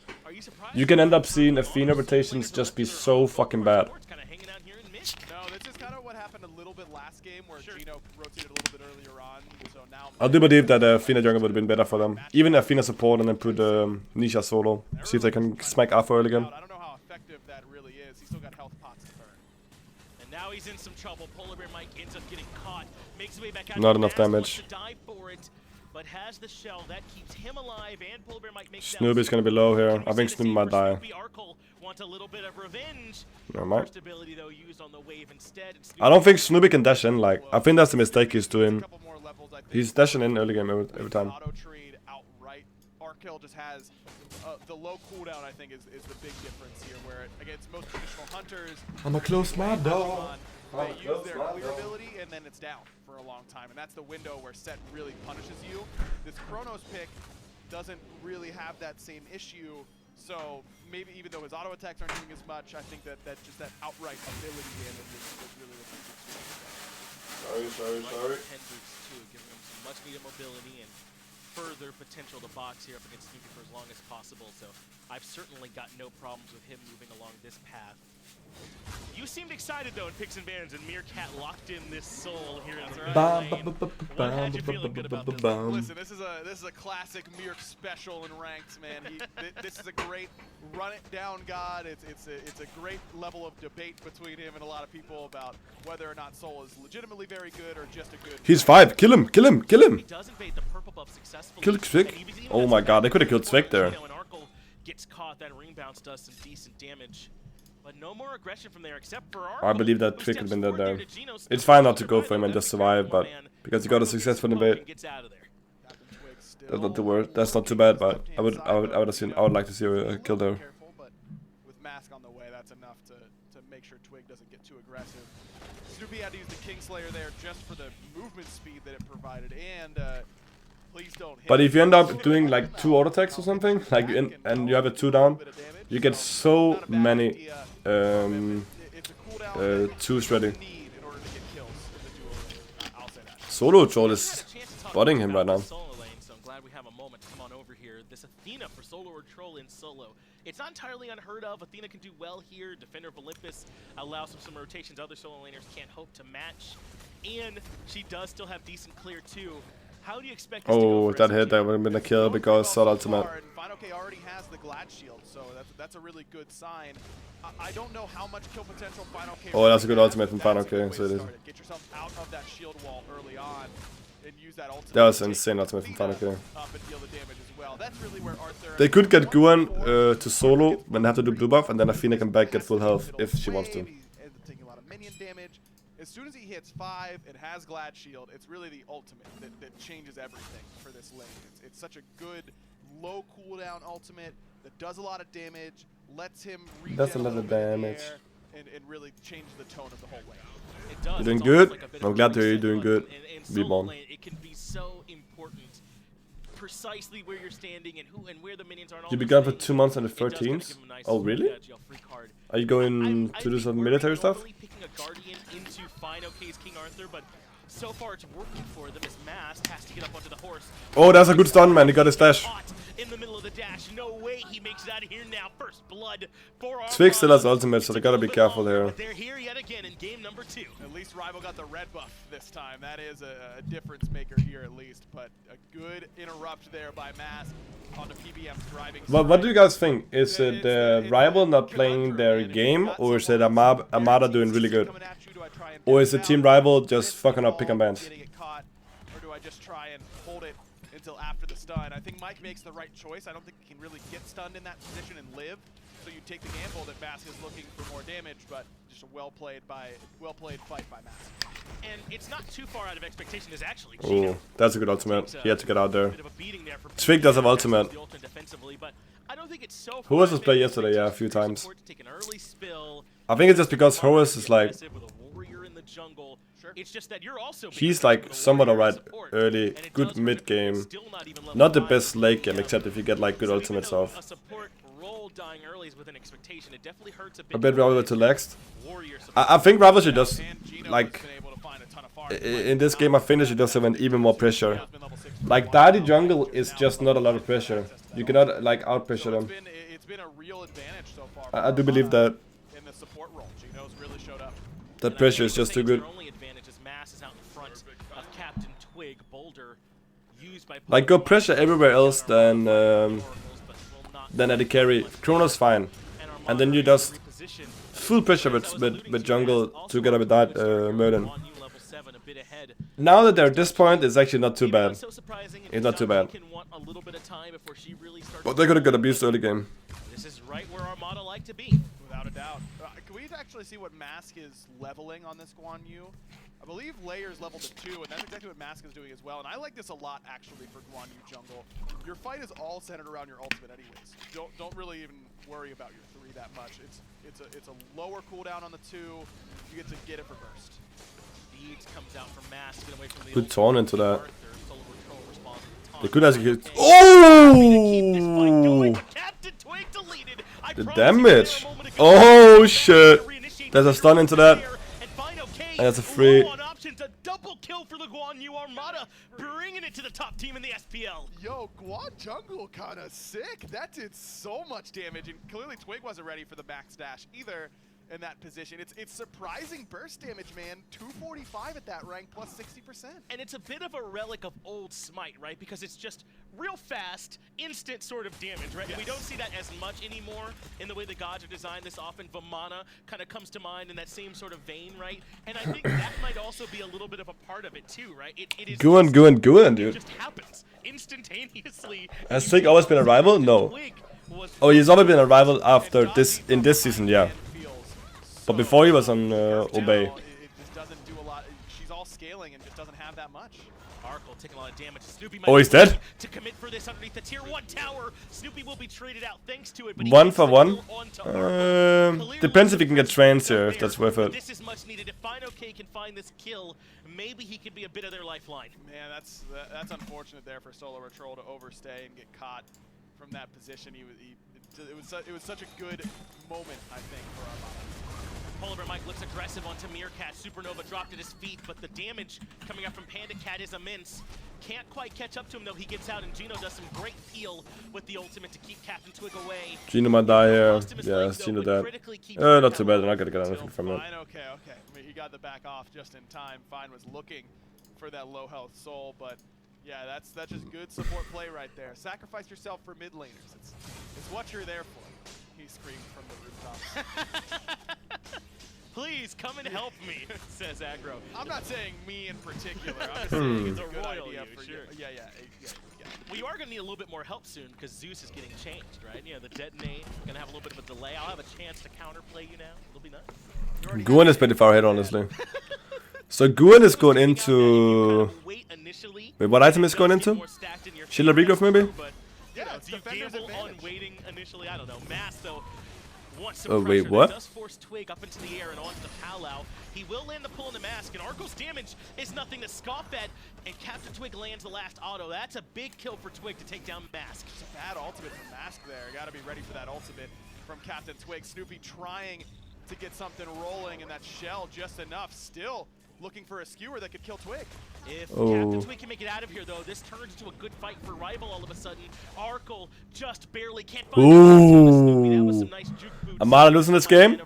you can end up seeing F.A.Q rotations just be so fucking bad. No, this is kind of what happened a little bit last game where Gino rotated a little bit earlier on. So now I do believe that F.A.Q jungle would have been better for them. Even F.A.Q support and then put Nisha solo. See if they can smack Arthur early again. I don't know how effective that really is. He's still got health pots to burn. And now he's in some trouble. Polar Bear Mike ends up getting caught. Makes his way back out. Not enough damage. but has the shell that keeps him alive, and Polar Bear might make Snoopy's gonna be low here. I think Snoopy might die. Want a little bit of revenge. Never mind. First ability, though, used on the wave instead. I don't think Snoopy can dash in. Like, I think that's the mistake he's doing. He's dashing in early game every time. Arkill just has the low cooldown, I think, is the big difference here, where against most traditional hunters, I'ma close my door. They use their clear ability and then it's down for a long time, and that's the window where Set really punishes you. This Chronos pick doesn't really have that same issue, so maybe even though his auto attacks aren't doing as much, I think that just that outright ability damage is really what makes it Sorry. 10 boots too, giving him some much needed mobility and further potential to box here up against Snoopy for as long as possible, so I've certainly got no problems with him moving along this path. You seemed excited though in Picks and Bans, and Meerkat locked in this soul here in the lane. What had you feeling good about this? Listen, this is a classic Mirk special in ranked, man. This is a great run it down god. It's a great level of debate between him and a lot of people about whether or not Soul is legitimately very good or just a good. He's 5. Kill him. Kill him. Kill him. He does invade the purple buff successfully. Kill Zwig. Oh my god, they could have killed Zwig there. When Arkel gets caught, that ring bounce does some decent damage. But no more aggression from there except for Arkel. I believe that Twig could have been dead there. It's fine not to go for him and just survive, but because he got a successful invade. That's not the worst. That's not too bad, but I would like to see her killed her. But with Mask on the way, that's enough to make sure Twig doesn't get too aggressive. Snoopy had to use the Kingslayer there just for the movement speed that it provided, and please don't hit. But if you end up doing like 2 auto attacks or something, like and you have a 2 down, you get so many 2s ready. Solo Troll is spotting him right now. So I'm glad we have a moment to come on over here. This Athena for solo or troll in solo. It's not entirely unheard of. Athena can do well here. Defender of Olympus allows some rotations other solo laners can't hope to match. And she does still have decent clear too. How do you expect this to go for that SMG? hit, that would have been a kill because Sword Ultimate. F.A.Q already has the Glad Shield, so that's a really good sign. I don't know how much kill potential F.A.Q. Oh, that's a good ultimate from F.A.Q, so it is. Get yourself out of that shield wall early on and use that ultimate. That was an insane ultimate from F.A.Q. Up and deal the damage as well. That's really where Arthur They could get Guan to solo when they have to do blue buff, and then Athena can back get full health if she wants to. He ends up taking a lot of minion damage. As soon as he hits 5 and has Glad Shield, it's really the ultimate that changes everything for this lane. It's such a good low cooldown ultimate that does a lot of damage, lets him Does a lot of damage. and really change the tone of the whole lane. It does. You're doing It's good. almost like a bit I'm of a glad to hear you're reset doing button. good. In Be solo born. lane, it can be so important. Precisely where you're standing and who and where the minions are. You began for 2 months on the 13th? Oh, really? Are you going to do some military stuff? Picking a guardian into F.A.Q's King Arthur, but so far it's working for them as Mask has to get up onto the horse. Oh, that's a good stun, man. He got his dash. In the middle of the dash, no way he makes it out of here now. First blood for Twig still has ultimate, so they gotta be careful here. They're here yet again in game number 2. At least Rival got the red buff this time. That is a difference maker here at least, but a good interrupt there by Mask on the PBM's driving. What do you guys think? Is it Rival not playing their game, or is it Armada doing really good? Or is it Team Rival just fucking up pick and bans? Getting it caught, or do I just try and hold it until after the stun? I think Mike makes the right choice. I don't think he can really get stunned in that position and live. So you take the gamble that Mask is looking for more damage, but just a well played fight by Mask. And it's not too far out of expectation. Is actually Oh, that's a good ultimate. He had to get out there. bit of a beating there for Twig does have ultimate. the ultimate defensively, but I don't think it's so Who was this play yesterday? Yeah, a few times. Support to take an early spill. I think it's just because Horus is like, With a warrior in the jungle. It's just that you're also he's like somewhat alright early, good mid game. Not the best late game, except if you get like good ultimates off. A support role dying early is with an expectation. It definitely hurts a bit. A bit Rival to next. Warrior I think Rival should just, like, in this game I think they should just have an even more pressure. Like, Daddy Jungle is just not a lot of pressure. You cannot, like, out-pressure them. It's been a real advantage so far. I do believe that. In the support role, Geno's really showed up. That pressure is just too good. Like, go pressure everywhere else than at the carry. Chrono's fine. And then you just full pressure with jungle together with that Merlin. bit ahead. Now that they're at this point, it's actually not too bad. So surprising, It's not too bad. can want a little bit of time before she really starts. But they could have got abused early game. This is right where Armada like to be. Without a doubt. Can we actually see what Mask is leveling on this Guan Yu? I believe Layer's leveled to 2, and that's exactly what Mask is doing as well. And I like this a lot, actually, for Guan Yu jungle. Your fight is all centered around your ultimate anyways. Don't really even worry about your 3 that much. It's a lower cooldown on the 2. You get to get it for burst. Deeds comes out from Mask, get away from the Good taunt into that. Arthur, solo control responds to the taunt. They could actually hit. Keep this Oh! fight going, but Captain Twig deleted. I The promised you damage. there a moment ago. Oh shit! There's a stun into that. And F.A.Q And that's a free. low on options, a double kill for the Guan Yu Armada, bringing it to the top team in the SPL. Yo, Guan jungle kind of sick. That did so much damage, and clearly Twig wasn't ready for the max dash either in that position. It's surprising burst damage, man. 245 at that rank, plus 60%. And it's a bit of a relic of old Smite, right? Because it's just real fast, instant sort of damage, right? Yes. We don't see that as much anymore in the way the gods are designed this often. Vamana kind of comes to mind in that same sort of vein, right? And I think that might also be a little bit of a part of it too, right? It is Go on, it dude. just happens instantaneously. Has Twig always been a rival? No. Oh, he's always been a rival after this, in this season, yeah. But before he was on Obey. It just doesn't do a lot. She's all scaling and just doesn't have that much. Arkle taking a lot of damage. Snoopy Oh, he's dead? To commit for this underneath the tier 1 tower. Snoopy will be traded out thanks to it. But he 1 gets for the 1. kill onto Arkle. Depends if he can get trains here, if that's worth it. This is much needed. If F.A.Q can find this kill, maybe he could be a bit of their lifeline. Man, that's unfortunate there for Solo Troll to overstay and get caught from that position. It was such a good moment, I think, for Armada. Polar Bear Mike looks aggressive onto Meerkat. Supernova dropped at his feet, but the damage coming up from Panda Cat is immense. Can't quite catch up to him, though. He gets out, and Gino does some great peel with the ultimate to keep Captain Twig away. Gino might die here. Yeah, Gino dead. Not too bad. They're not gonna get anything from it. Fine, okay. I mean, he got the back off just in time. Fine was looking for that low health soul, but yeah, that's just good support play right there. Sacrifice yourself for mid laners. It's what you're there for. He screamed from the rooftops. Please come and help me, says Aggro. I'm not saying me in particular. I'm just saying it's a good royal idea you, for sure. you. Yeah. Well, you are going to need a little bit more help soon because Zeus is getting changed, right? You know, the detonate, going to have a little bit of a delay. I'll have a chance to counterplay you now. It'll be nice. Guan is pretty far ahead, honestly. So Guan is going into... Wait, what item is going into? Shield regrowth, maybe? Yeah, it's do you defender's gamble on advantage. waiting initially? I don't know. Mass, though, wants some Oh, wait, pressure. what? That does force Twig up into the air and onto the Palau. He will land the pull in the mask, and Arco's damage is nothing to scoff at, and Captain Twig lands the last auto. That's a big kill for Twig to take down Mask. It's a bad ultimate from Mask there. Got to be ready for that ultimate from Captain Twig. Snoopy trying to get something rolling, and that shell just enough. Still looking for a skewer that could kill Twig. If Captain Twig can make it out of here, though, this turns into a good fight for Rival all of a sudden. Arkle just barely can't find Snoopy. That was some nice juke boots. Armada losing this game?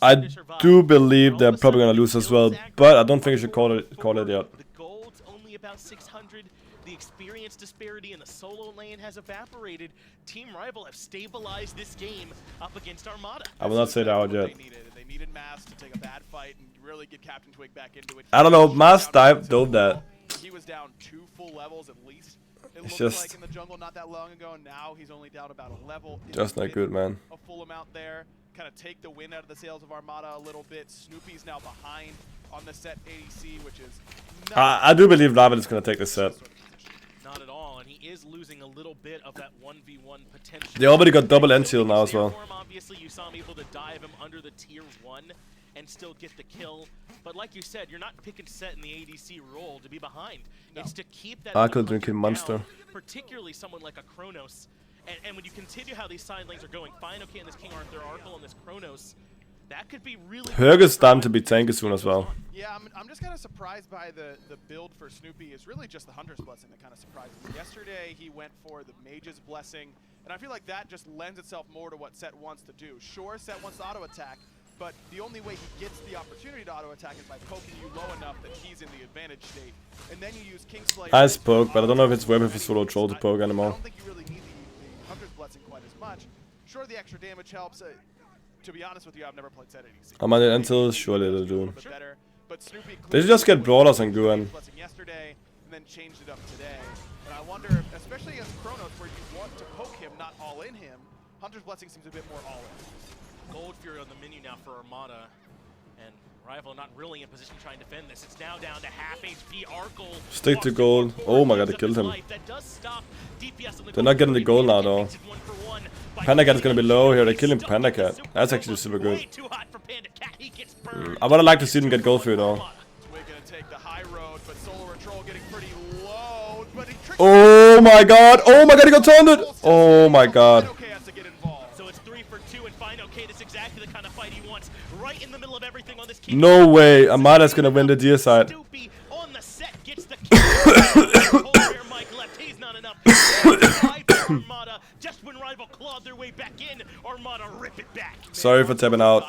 I do believe they're probably gonna lose as well, but I don't think I should call it yet. The gold's only about 600. The experience disparity in the solo lane has evaporated. Team Rival have stabilized this game up against Armada. I will not say that out yet. They needed Mask to take a bad fight and really get Captain Twig back into it. I don't know, Mask dove that. He was down 2 full levels at least. It It's looked just- like in the jungle not that long ago. Now he's only down about a level. Just not good, man. A full amount there. Kind of take the wind out of the sails of Armada a little bit. Snoopy's now behind on the set ADC, which is I do believe Rival is gonna take this set. Not at all, and he is losing a little bit of that 1v1 potential. They already got double end seal now as well. Obviously, you saw him able to dive him under the tier 1 and still get the kill. But like you said, you're not picking set in the ADC role to be behind. No. It's to keep that I other could drink hunter him monster. down, particularly someone like a Kronos. And when you continue how these side lanes are going, F.A.Q and this King Arthur, Arkle and this Kronos, that could be really... Herg is starting to be tanky soon as well. Yeah, I'm just kind of surprised by the build for Snoopy. Is really just the Hunter's Blessing that kind of surprised me. Yesterday, he went for the Mage's Blessing, and I feel like that just lends itself more to what Set wants to do. Sure, Set wants to auto-attack, but the only way he gets the opportunity to auto-attack is by poking you low enough that he's in the advantage state. And then you use Kingslayer... Nice poke, but I don't know if it's worth it for Solo Troll to poke I anymore. don't think you really need the Hunter's Blessing quite as much. Sure, the extra damage helps. To be honest with you, I've never played set ADC. Armada until surely they'll do. Better, but Snoopy They should just get brawlers and go in. yesterday and then changed it up today. And I wonder, especially against Chronos, where you want to poke him, not all in him, Hunter's Blessing seems a bit more all in. Gold Fury on the menu now for Armada, and Rival not really in position to try and defend this. It's now down to half HP. Arkle Stick to gold. Oh my god, they killed him. They're not getting the gold now though. Panda Cat is gonna be low here. They're killing Panda Cat. That's actually super good. I would have liked to see them get gold for though. Oh my god! Oh my god! He got taunted! Oh my god! So it's 3 for 2 and fine. Okay, that's exactly the kind of fight he wants. Right in the middle of everything on this. No way! Armada's gonna win the deer side. On the set gets the kill. Mike left. He's not enough. Armada, just when Rival clawed their way back in, Armada rip it back. Sorry for tapping out.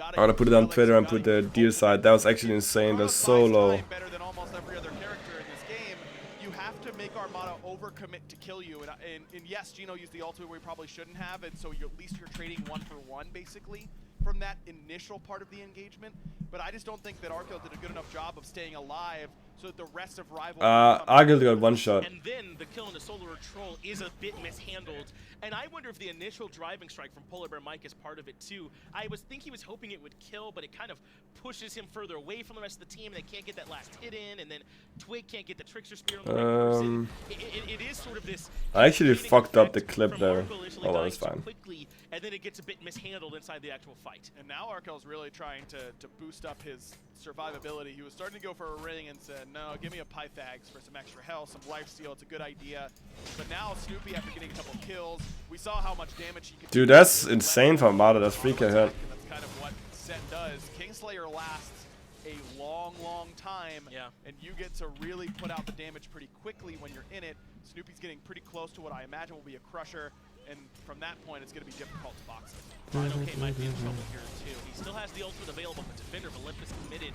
I'm gonna put it on Twitter and put the deer side. That was actually insane. That's so low. Better than almost every other character in this game. You have to make Armada overcommit to kill you. And yes, Gino used the ultimate where he probably shouldn't have, and so at least you're trading 1-for-1 basically from that initial part of the engagement. But I just don't think that Arkel did a good enough job of staying alive so that the rest of Rival... Arkel got one shot. And then the kill on the Solar Troll is a bit mishandled. And I wonder if the initial driving strike from Polar Bear Mike is part of it too. I think he was hoping it would kill, but it kind of pushes him further away from the rest of the team. They can't get that last hit in, and then Twig can't get the Trickster Spear on the right person. It is sort of this... I actually fucked up the clip there. Oh, well, that's fine. Quickly, and then it gets a bit mishandled inside the actual fight. And now Arkel's really trying to boost up his survivability. He was starting to go for a ring and said, no, give me a Pythags for some extra health, some lifesteal, it's a good idea. But now Snoopy, after getting a couple kills, we saw how much damage he could do. Dude, that's insane from Armada. That's freak ahead. And that's kind of what Set does. Kingslayer lasts a long, long time, and you get to really put out the damage pretty quickly when you're in it. Snoopy's getting pretty close to what I imagine will be a crusher, and from that point, it's going to be difficult to box it. Final K might be in trouble here too. He still has the ultimate available, but Defender of Olympus committed.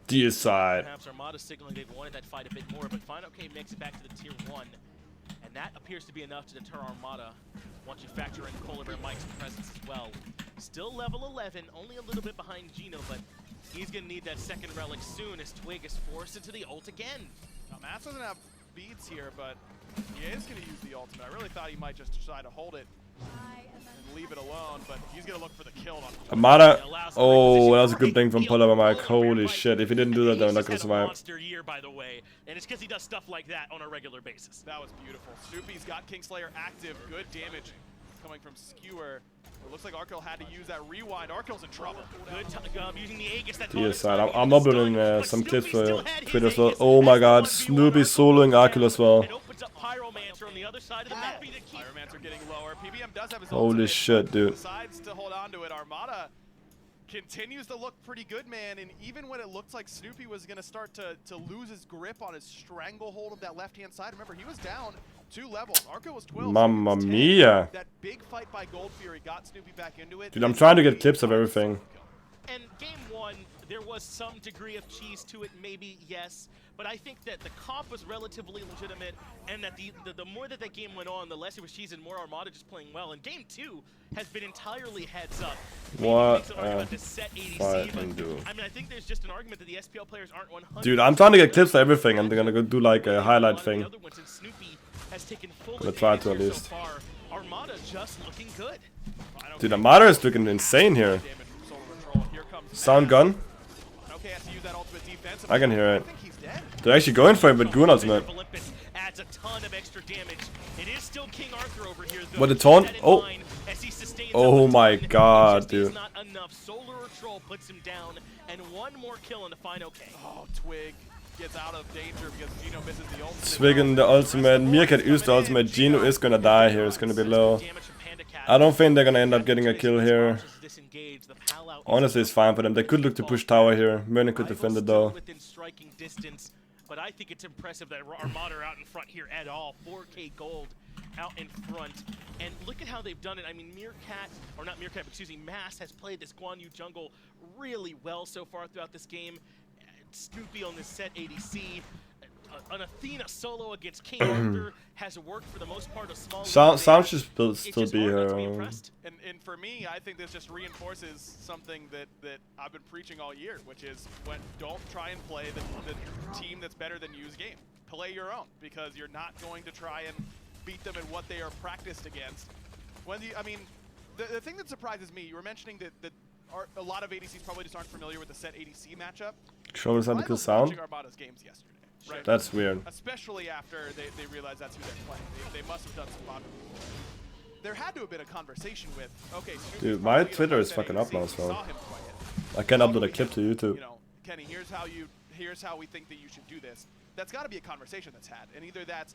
Deer side. Perhaps Armada signaling they wanted that fight a bit more, but Final K makes it back to the tier 1, and that appears to be enough to deter Armada. Once you factor in Polar Bear Mike's presence as well. Still level 11, only a little bit behind Gino, but he's going to need that second relic soon as Twig is forced into the ult again. Now, Mats doesn't have beads here, but he is going to use the ultimate. I really thought he might just decide to hold it and leave it alone, but he's going to look for the kill on Armada. Oh, that was a good thing from Polar Bear Mike. Holy shit. If he didn't do that, they're not going to survive. Monster year, by the way, and it's because he does stuff like that on a regular basis. That was beautiful. Snoopy's got Kingslayer active. Good damage coming from Skewer. It looks like Arkel had to use that rewind. Arkel's in trouble. Good using the Aegis. Deer side. I'm uploading some clips for Twitter as well. Oh my god. Snoopy soloing Arkel as well. Pyromancer on the other side of the map. Pyromancer getting lower. PBM does have his holy shit, dude. Decides to hold on to it. Armada continues to look pretty good, man. And even when it looked like Snoopy was going to start to lose his grip on his stranglehold of that left-hand side, remember, he was down 2 levels. Arco was 12. Mamma mia. That big fight by Gold Fury got Snoopy back into it. Dude, I'm trying to get clips of everything. And game 1, there was some degree of cheese to it, maybe, yes. But I think that the comp was relatively legitimate, and that the more that game went on, the less it was cheese and more Armada just playing well. And game 2 has been entirely heads up. What set ADC, fucking do? I mean, I think there's just an argument that the SPL players aren't 100. Dude, I'm trying to get clips of everything, and they're gonna go do like a highlight thing. Gonna try to at least. Armada just looking good. Dude, Armada is looking insane here. Sound gun. I can hear it. They're actually going for it with Goon ultimate. What the taunt? Oh. Oh my god, dude. Twig gets out of danger because Gino misses the ultimate. Twig in the ultimate. Meerkat used the ultimate. Gino is gonna die here. It's gonna be low. I don't think they're gonna end up getting a kill here. Honestly, it's fine for them. They could look to push tower here. Merlin could defend it though. But I think it's impressive that Armada are out in front here at all. 4K gold out in front. And look at how they've done it. I mean, Mass has played this Guan Yu jungle really well so far throughout this game. Snoopy on this set ADC. an Athena solo against King Arthur has worked for the most part. A small Sound should still be her. And for me, I think this just reinforces something that I've been preaching all year, which is don't try and play the team that's better than you's game. Play your own, because you're not going to try and beat them at what they are practiced against. I mean, the thing that surprises me, you were mentioning that a lot of ADCs probably just aren't familiar with the set ADC matchup. Show us how to kill sound. Armada's games yesterday, right? That's weird. Especially after they realized that's who they're playing. They must have done some modeling. There had to have been a conversation with, okay, dude, my Twitter is fucking up now as well. I can upload a clip to YouTube. You know, Kenny, here's how we think that you should do this. That's got to be a conversation that's had, and either that's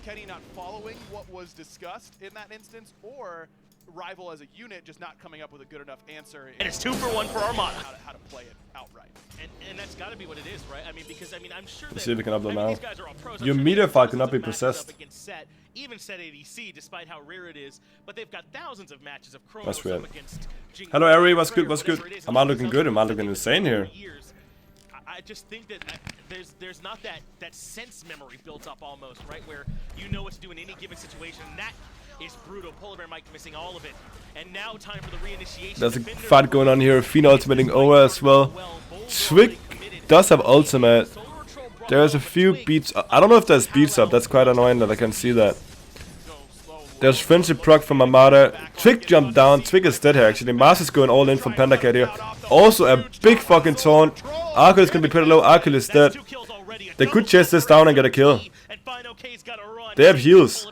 Kenny not following what was discussed in that instance, or Rival as a unit just not coming up with a good enough answer. And it's 2 for 1 for Armada. How to play it outright. And that's got to be what it is, right? I mean, because I'm sure that. Let's see if we can upload now. These guys are all pros. Your meter file cannot be processed. Set, even set ADC, despite how rare it is, but they've got thousands of matches of Chronos That's weird. up against Jinx. Hello, Ari. What's good? What's good? Am I looking good? Am I looking insane here? I just think that there's not that sense memory built up almost, right? Where you know what to do in any given situation. And that is brutal. Polar Bear Mike missing all of it. And now time for the reinitiation. There's a fight going on here. Fina ultimating over as well. Twig does have ultimate. There's a few beats. I don't know if there's beats up. That's quite annoying that I can see that. There's friendship proc from Armada. Twig jumped down. Twig is dead here actually. Mars is going all in from Pendacat here. Also a big fucking taunt. Arkle is gonna be pretty low. Arkle is dead. They could chase this down and get a kill. They have heals.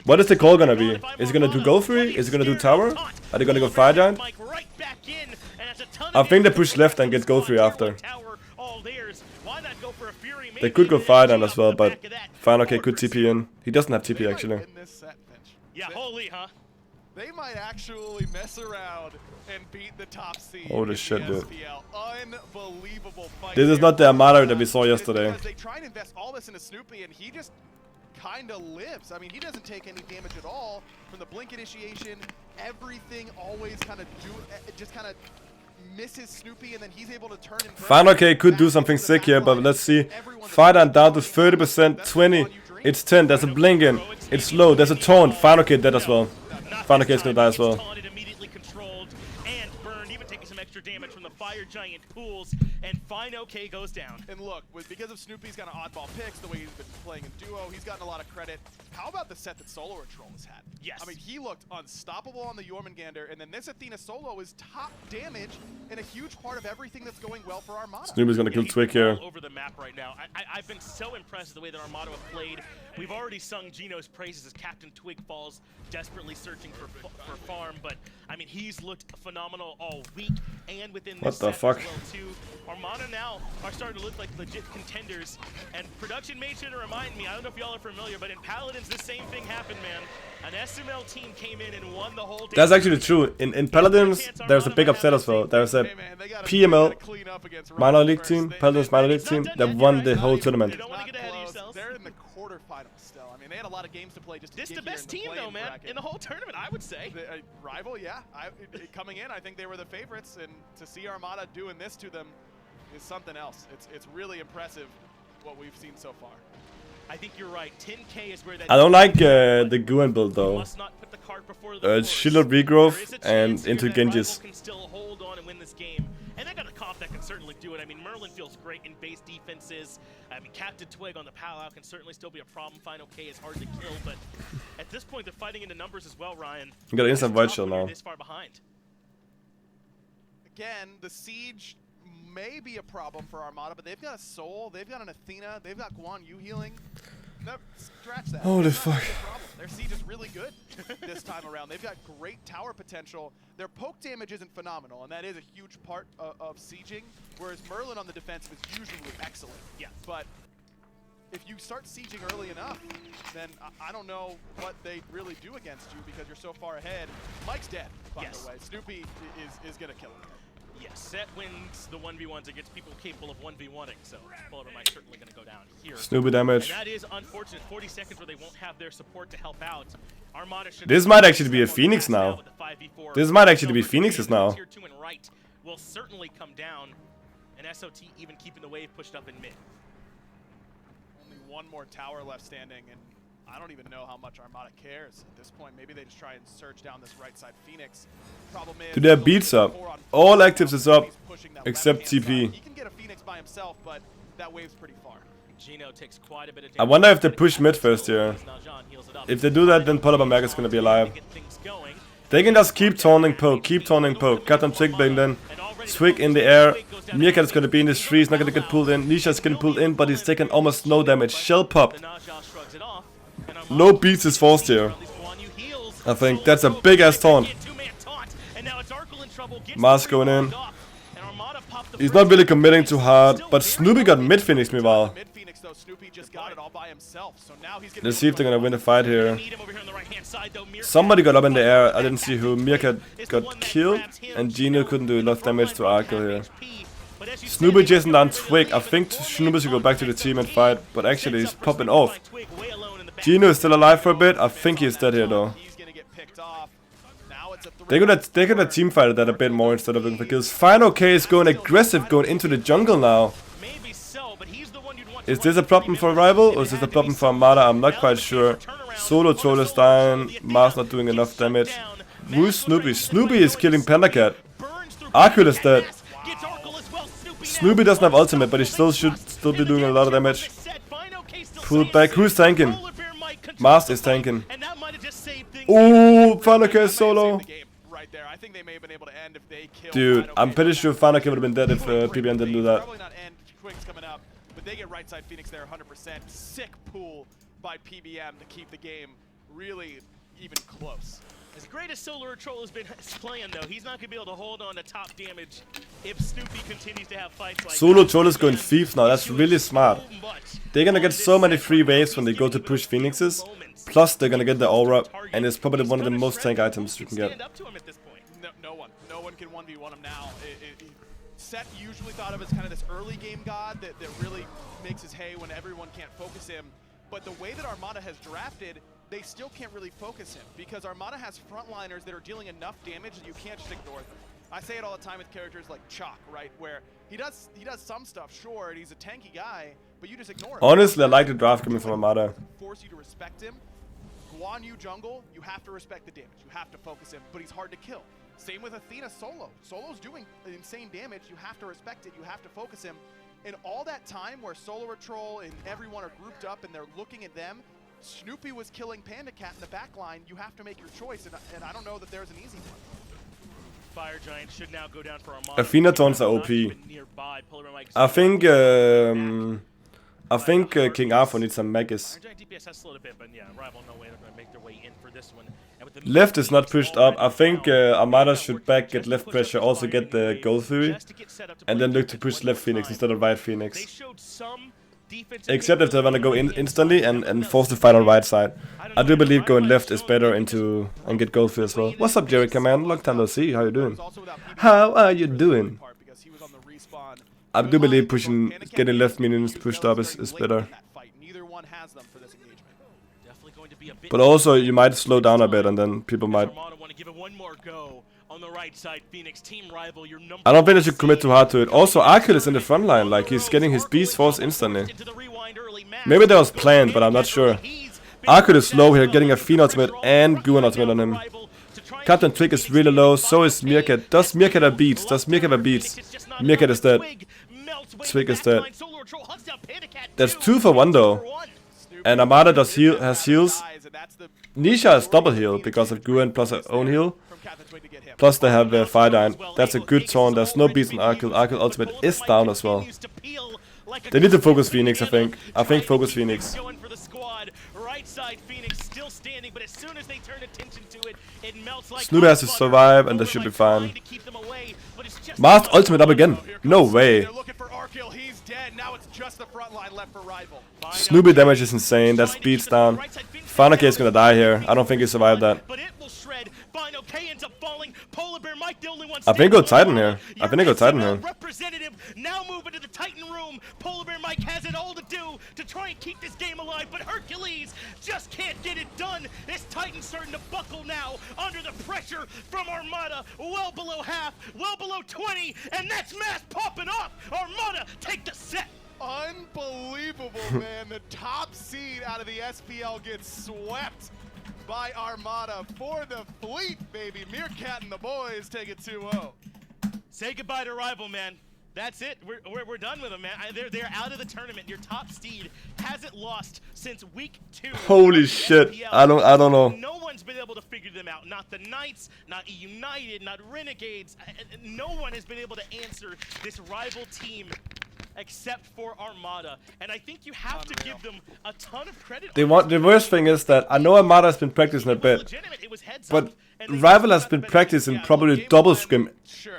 What is the call gonna be? Is it gonna do go free? Is it gonna do tower? Are they gonna go fire giant? I think they push left and get go free after. They could go fire giant as well, but Final K could TP in. He doesn't have TP actually. Yeah, holy, huh? They might actually mess around and beat the top seed. Holy shit, dude. Unbelievable fight. This is not the Armada that we saw yesterday. They try and invest all this into Snoopy, and he just kind of lives. I mean, he doesn't take any damage at all from the blink initiation. Everything always kind of just kind of misses Snoopy, and then he's able to turn and Final K could do something sick here, but let's see. Fighter down to 30%, 20. It's 10. There's a blink in. It's low. There's a taunt. Final K dead as well. Final K is gonna die as well. Damage from the fire giant pools, and Fine OK goes down. And look, because of Snoopy's got an oddball picks, the way he's been playing in duo, he's gotten a lot of credit. How about the set that Solo Troll has had? Yes. I mean, he looked unstoppable on the Jormungandr, and then this Athena solo is top damage and a huge part of everything that's going well for Armada. Snoopy's gonna kill Twig here. All over the map right now. I've been so impressed with the way that Armada have played. We've already sung Gino's praises as Captain Twig falls, desperately searching for farm, but I mean, he's looked phenomenal all week and within this What the fuck? as well too. Armada now are starting to look like legit contenders, and production made sure to remind me, I don't know if y'all are familiar, but in Paladins the same thing happened, man. An SML team came in and won the whole day. That's actually true. In Paladins, there's a big upset as well. There's a PML minor league team, Paladins minor league team, that won the whole tournament. They're in the quarterfinals still. I mean, they had a lot of games to play just to This get the best team though, man, bracket. in the whole tournament, I would say. Rival, yeah. Coming in, I think they were the favorites, and to see Armada doing this to them is something else. It's really impressive what we've seen so far. I think you're right. 10K is where that. I don't like the Guen build though. Shield regrowth and into Genjis. Can still hold on and win this game. And they got a comp that can certainly do it. I mean, Merlin feels great in base defenses. I mean, Captain Twig on the Pal can certainly still be a problem. Final K is hard to kill, but at this point, they're fighting into numbers as well, Ryan. You got instant void shield now. This far behind. Again, the siege may be a problem for Armada, but they've got a Soul, they've got an Athena, they've got Guan Yu healing. No, scratch that. Holy fuck. Their siege is really good this time around. They've got great tower potential. Their poke damage isn't phenomenal, and that is a huge part of sieging, whereas Merlin on the defensive is usually excellent. Yeah. But if you start sieging early enough, then I don't know what they really do against you because you're so far ahead. Mike's dead, by the way. Snoopy is going to kill him. Yes, Set wins the 1v1s against people capable of 1v1ing, so Polar Bear Mike's certainly going to go down here. Snoopy damage. And that is unfortunate. 40 seconds where they won't have their support to help out. Armada should. This might actually be a Phoenix now. This might actually be Phoenix's now. Tier 2 and right will certainly come down, and SOT even keeping the wave pushed up in mid. one more tower left standing, and I don't even know how much Armada cares at this point. Maybe they just try and search down this right side Phoenix. Problem is, Dude, their beats up. All actives is up, except TP. He can get a Phoenix by himself, but that wave's pretty far. Gino takes quite a bit of I wonder if they push mid first here. If they do that, then Polar is gonna be alive. They can just keep taunting poke, Got them Twig bang then. Twig in the air. Meerkat is gonna be in this tree, he's not gonna get pulled in. Nisha's getting pulled in, but he's taking almost no damage. Shell pop. No beats is forced here. I think that's a big ass taunt. Mars going in. He's not really committing too hard, but Snoopy got mid Phoenix meanwhile. Let's see if they're gonna win the fight here. Somebody got up in the air, I didn't see who. Meerkat got killed, and Gino couldn't do enough damage to Arco here. Snoopy chasing down Twig. I think Snoopy should go back to the team and fight, but actually he's popping off. Gino is still alive for a bit. I think he's dead here though. They could have team fighted that a bit more instead of looking for kills. F.A.Q is going aggressive, going into the jungle now. Is this a problem for Rival or is this a problem for Armada? I'm not quite sure. Solo Troll is dying. Mars not doing enough damage. Who's Snoopy? Snoopy is killing Pandacat. Arcul is dead. Snoopy doesn't have ultimate, but he still should be doing a lot of damage. Pull back. Who's tanking? Mars is tanking. Ooh, F.A.Q is solo. Dude, I'm pretty sure F.A.Q would have been dead if PBN didn't do that. But they get right side Phoenix there 100%. Sick pool by PBM to keep the game really even close. As great as Solar Troll has been playing, though, he's not going to be able to hold on to top damage if Snoopy continues to have fights like Solo Troll is going Thieves now, that's really smart. They're gonna get so many free waves when they go to push Phoenixes, plus they're gonna get the aura, and it's probably one of the most tank items you can get. No one can 1v1 him now. Set usually thought of as kind of this early game god that really makes his hay when everyone can't focus him. But the way that Armada has drafted, they still can't really focus him because Armada has frontliners that are dealing enough damage that you can't just ignore them. I say it all the time with characters like Chalk, right, where he does some stuff, sure, and he's a tanky guy, but you just ignore him. Honestly, I like the draft coming from Armada. Force you to respect him. Guan Yu jungle, you have to respect the damage. You have to focus him, but he's hard to kill. Same with Athena solo. Solo's doing insane damage. You have to respect it. You have to focus him. And all that time where Solar Troll and everyone are grouped up and they're looking at them, Snoopy was killing Pandacat in the back line. You have to make your choice, and I don't know that there's an easy one. Fire Giant should now go down for Armada. Athena taunts are OP. I think King Arthur needs some Magus. Left is not pushed up. I think Armada should back, get left pressure, also get the Gold Fury, and then look to push left Phoenix instead of right Phoenix. Except if they want to go in instantly and force the fight on right side. I do believe going left is better into and get Gold Fury as well. What's up, Jericho man? Long time no see. How you doing? How are you doing? I do believe getting left minions pushed up is better. But also, you might slow down a bit, and then people might. I don't think they should commit too hard to it. Also, Arcul is in the front line, like he's getting his Beast Force instantly. Maybe that was planned, but I'm not sure. Arcul is low here, getting a Fiend ultimate and Guan ultimate on him. Captain Twig is really low, so is Meerkat. Does Meerkat have beats? Meerkat is dead. Twig is dead. That's 2 for 1 though. And Armada has heals. Nisha has double heal because of Guan plus her own heal. Plus they have Fire Giant. That's a good taunt. There's no beats on Arcul. Arcul ultimate is down as well. They need to focus Phoenix, I think. Focus Phoenix. Snoopy has to survive and they should be fine. Mars ultimate up again. No way. Snoopy damage is insane. That speeds down. F.A.Q is gonna die here. I don't think he survived that. I think go Titan here. Representative now moving to the Titan room. Polar Bear Mike has it all to do to try and keep this game alive, but Hercules just can't get it done. This Titan's starting to buckle now under the pressure from Armada. Well below half, well below 20, and that's mass popping off. Armada take the set. Unbelievable man, the top seed out of the SPL gets swept by Armada for the fleet, baby. Meerkat and the boys take it 2-0. Say goodbye to Rival, man. That's it. We're done with them, man. They're out of the tournament. Your top seed hasn't lost since week 2. Holy shit! SPL. I don't know. No one's been able to figure them out. Not the Knights, not United, not Renegades. No one has been able to answer this Rival team except for Armada. And I think you have to give them a ton of credit. The worst thing is that I know Armada has been practicing a bit, but Rival has been practicing probably double scrim. Sure,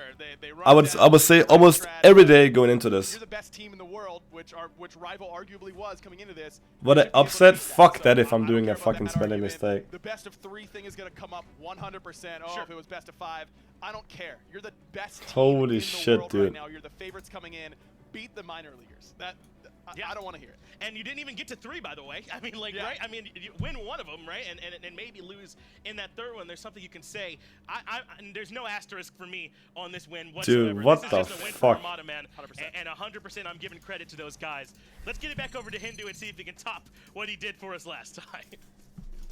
I would say almost every day going into this. You're the best team in the world, which Rival arguably was coming into this. What an upset! Fuck that if I'm doing a fucking spelling mistake. The best of 3 thing is gonna come up 100%. Oh, if it was best of 5, I don't care. You're the best team Holy in the shit, world dude. right now. You're the favorites coming in. Beat the minor leaguers. I don't want to hear it. And you didn't even get to 3, by the way. I mean, like, Yeah. right? I mean, you win one of them, right? And maybe lose in that third one. There's something you can say. There's no asterisk for me on this win whatsoever. Dude, what this the is just a win for fuck? Armada, man. 100%. And 100% I'm giving credit to those guys. Let's get it back over to Hindu and see if he can top what he did for us last time.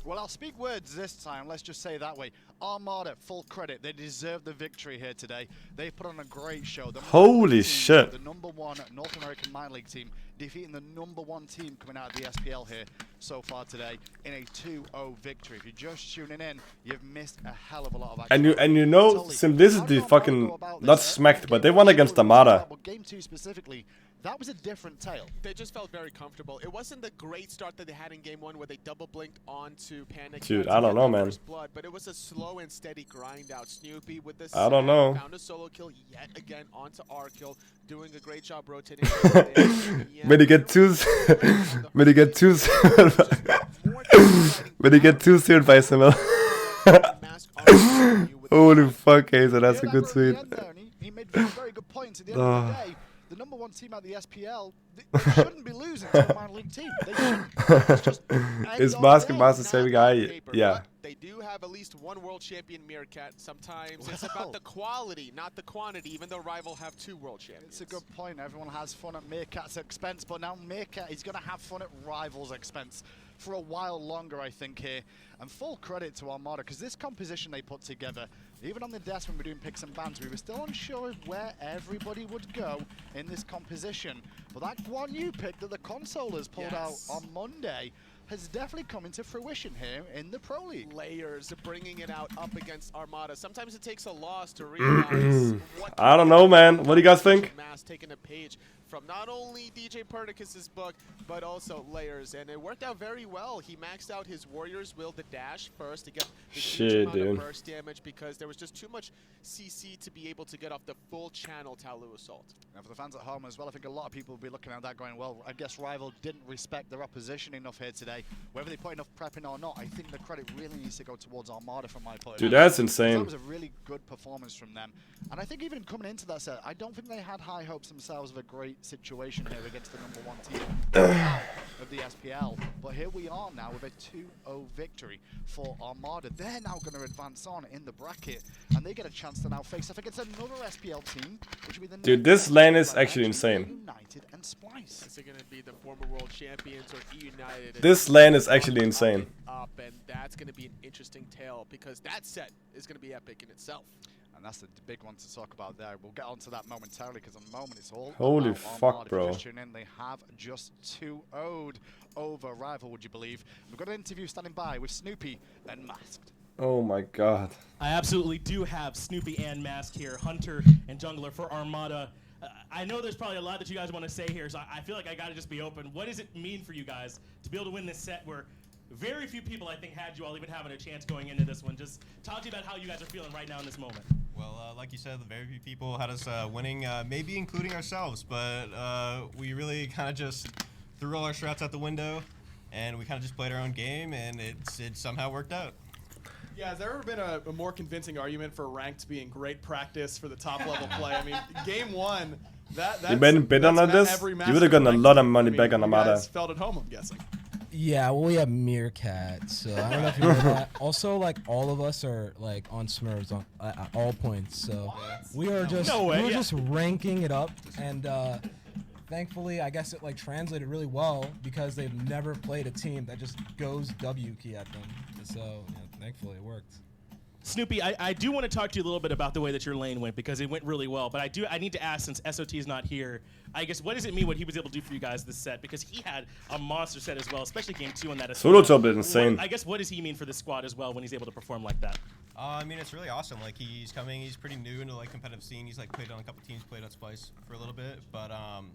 Well, I'll speak words this time, let's just say that way. Armada, full credit. They deserve the victory here today. They put on a great show. The Holy shit. The #1 North American minor league team defeating the #1 team coming out of the SPL here so far today in a 2-0 victory. If you're just tuning in, you've missed a hell of a lot of action. And you know, Simplicity fucking not smacked, but they won against Armada. Game 2 specifically, that was a different tale. They just felt very comfortable. It wasn't the great start that they had in game 1 where they double blinked onto Panic. Dude, I don't know, man. Blood, but it was a slow and steady grind out. Snoopy with this. I don't know. Found a solo kill yet again onto our kill, doing a great job rotating. When you get too when you get too when you get too soon by Simil. Holy fuck, Hazer, that's a good tweet. He made very good points at the end of the day. The #1 team at the SPL, they shouldn't be losing to a minor league team. They shouldn't. It's just Is Basketball the same guy? Yeah. They do have at least one world champion Meerkat. Sometimes it's about the quality, not the quantity, even though Rival have 2 world champions. It's a good point. Everyone has fun at Meerkat's expense, but now Meerkat is going to have fun at Rival's expense for a while longer, I think, here. And full credit to Armada, because this composition they put together, even on the desk when we were doing picks and bans, we were still unsure of where everybody would go in this composition. But that Guan Yu pick that the consolers pulled out on Monday has definitely come into fruition here in the Pro League. Layers bringing it out up against Armada. Sometimes it takes a loss to realize what I don't know, man. What do you guys think? Mass taking a page from not only DJ Pernicus's book, but also Layers, and it worked out very well. He maxed out his Warriors Will the dash first to get the huge amount of burst damage because there was just too much CC to be able to get off the full channel Talu Assault. And for the fans at home as well, I think a lot of people will be looking at that going, well, I guess Rival didn't respect their opposition enough here today. Whether they put enough prep in or not, I think the credit really needs to go towards Armada from my point of view. Dude, that's insane. That was a really good performance from them. And I think even coming into that set, I don't think they had high hopes themselves of a great situation here against the #1 team of the SPL. But here we are now with a 2-0 victory for Armada. They're now going to advance on in the bracket, and they get a chance to now face, I think it's another SPL team, which will be the Dude, this lane is actually insane. United and Splice. Is it going to be the former world champions or United? This lane is actually insane. Up, and that's going to be an interesting tale because that set is going to be epic in itself. And that's the big one to talk about there. We'll get onto that momentarily because in a moment it's all Holy about fuck, Armada. bro. If you just tune in, they have just 2-0'd over Rival, would you believe? We've got an interview standing by with Snoopy and Masked. Oh my god. I absolutely do have Snoopy and Mask here, Hunter and Jungler for Armada. I know there's probably a lot that you guys want to say here, so I feel like I got to just be open. What does it mean for you guys to be able to win this set where very few people, I think, had you all even having a chance going into this one? Just talk to me about how you guys are feeling right now in this moment. Well, like you said, very few people had us winning, maybe including ourselves, but we really kind of just threw all our strats out the window, and we kind of just played our own game, and it somehow worked out. Yeah, has there ever been a more convincing argument for ranked being great practice for the top level play? I mean, game 1, that's You made a bid on this? You would have gotten a lot of money back on Armada. You guys felt at home, I'm guessing. Yeah, well, we have Meerkat, so I don't know if you know that. Also, like, all of us are, like, on Smurfs at all points, so we are just, just ranking it up, and thankfully, I guess it like translated really well because they've never played a team that just goes W key at them. So thankfully it worked. Snoopy, I do want to talk to you a little bit about the way that your lane went because it went really well. But I need to ask, since SOT is not here, I guess what does it mean what he was able to do for you guys this set? Because he had a monster set as well, especially game 2 on that. Solo top is insane. I guess what does he mean for the squad as well when he's able to perform like that? I mean, it's really awesome. Like he's pretty new into like competitive scene. He's like played on a couple teams, played on Splice for a little bit, but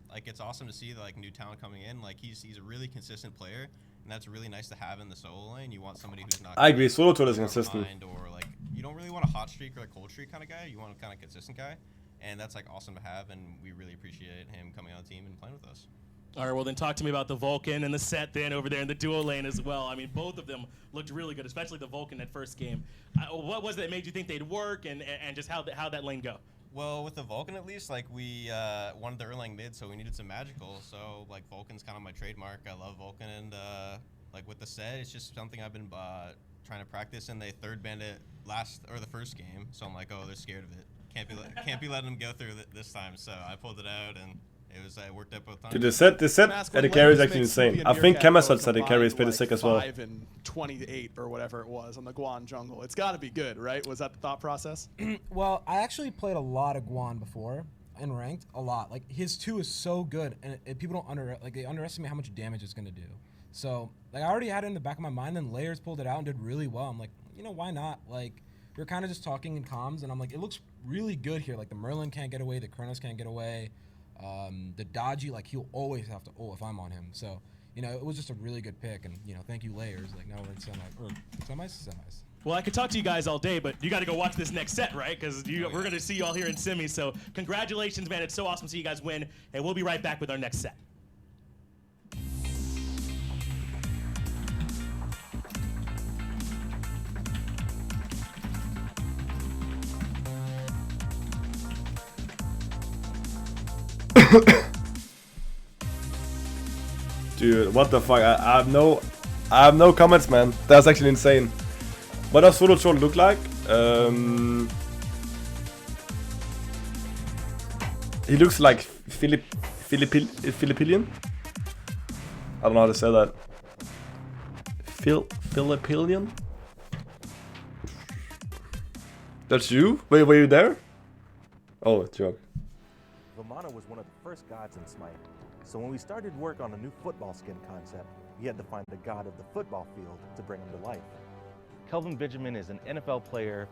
like it's awesome to see the like new talent coming in. Like he's a really consistent player, and that's really nice to have in the solo lane. You want somebody who's not. I agree. Solo top is consistent. Or like you don't really want a hot streak or a cold streak kind of guy. You want a kind of consistent guy, and that's like awesome to have. And we really appreciate him coming on the team and playing with us. All right, well then talk to me about the Vulcan and the set then over there in the duo lane as well. I mean, both of them looked really good, especially the Vulcan that first game. What was it that made you think they'd work, and just how'd that lane go? Well, with the Vulcan at least, like we wanted the Erlang mid, so we needed some magical. So like Vulcan's kind of my trademark. I love Vulcan, and like with the set, it's just something I've been trying to practice. And they third banned it the first game, so I'm like, oh, they're scared of it. Can't be letting them go through this time. So I pulled it out and. It worked out both times. Dude, the set at the carry is actually insane. I think Camasot's at the carry is pretty sick as well. 5 and 28 or whatever it was on the Guan jungle. It's got to be good, right? Was that the thought process? Well, I actually played a lot of Guan before in ranked, a lot. Like his 2 is so good, and people don't they underestimate how much damage it's gonna do. So like I already had it in the back of my mind, and Layers pulled it out and did really well. I'm like, why not? Like we were kind of just talking in comms, and I'm like, it looks really good here. Like the Merlin can't get away, the Kronos can't get away. The dodgy, like he'll always have to ult if I'm on him. So, it was just a really good pick, and thank you Layers. Like now we're in semis. Well, I could talk to you guys all day, but you got to go watch this next set, right? Because we're gonna see you all here in semis. So congratulations, man! It's so awesome to see you guys win, and we'll be right back with our next set. Dude, what the fuck? I have no comments, man. That's actually insane. What does Solo Troll look like? He looks like Philippine. I don't know how to say that. Philippine? That's you? Wait, were you there? Oh, joke. Vamana was one of the first gods in Smite, so when we started work on a new football skin concept, we had to find the god of the football field to bring him to life. Kelvin Benjamin is an NFL player,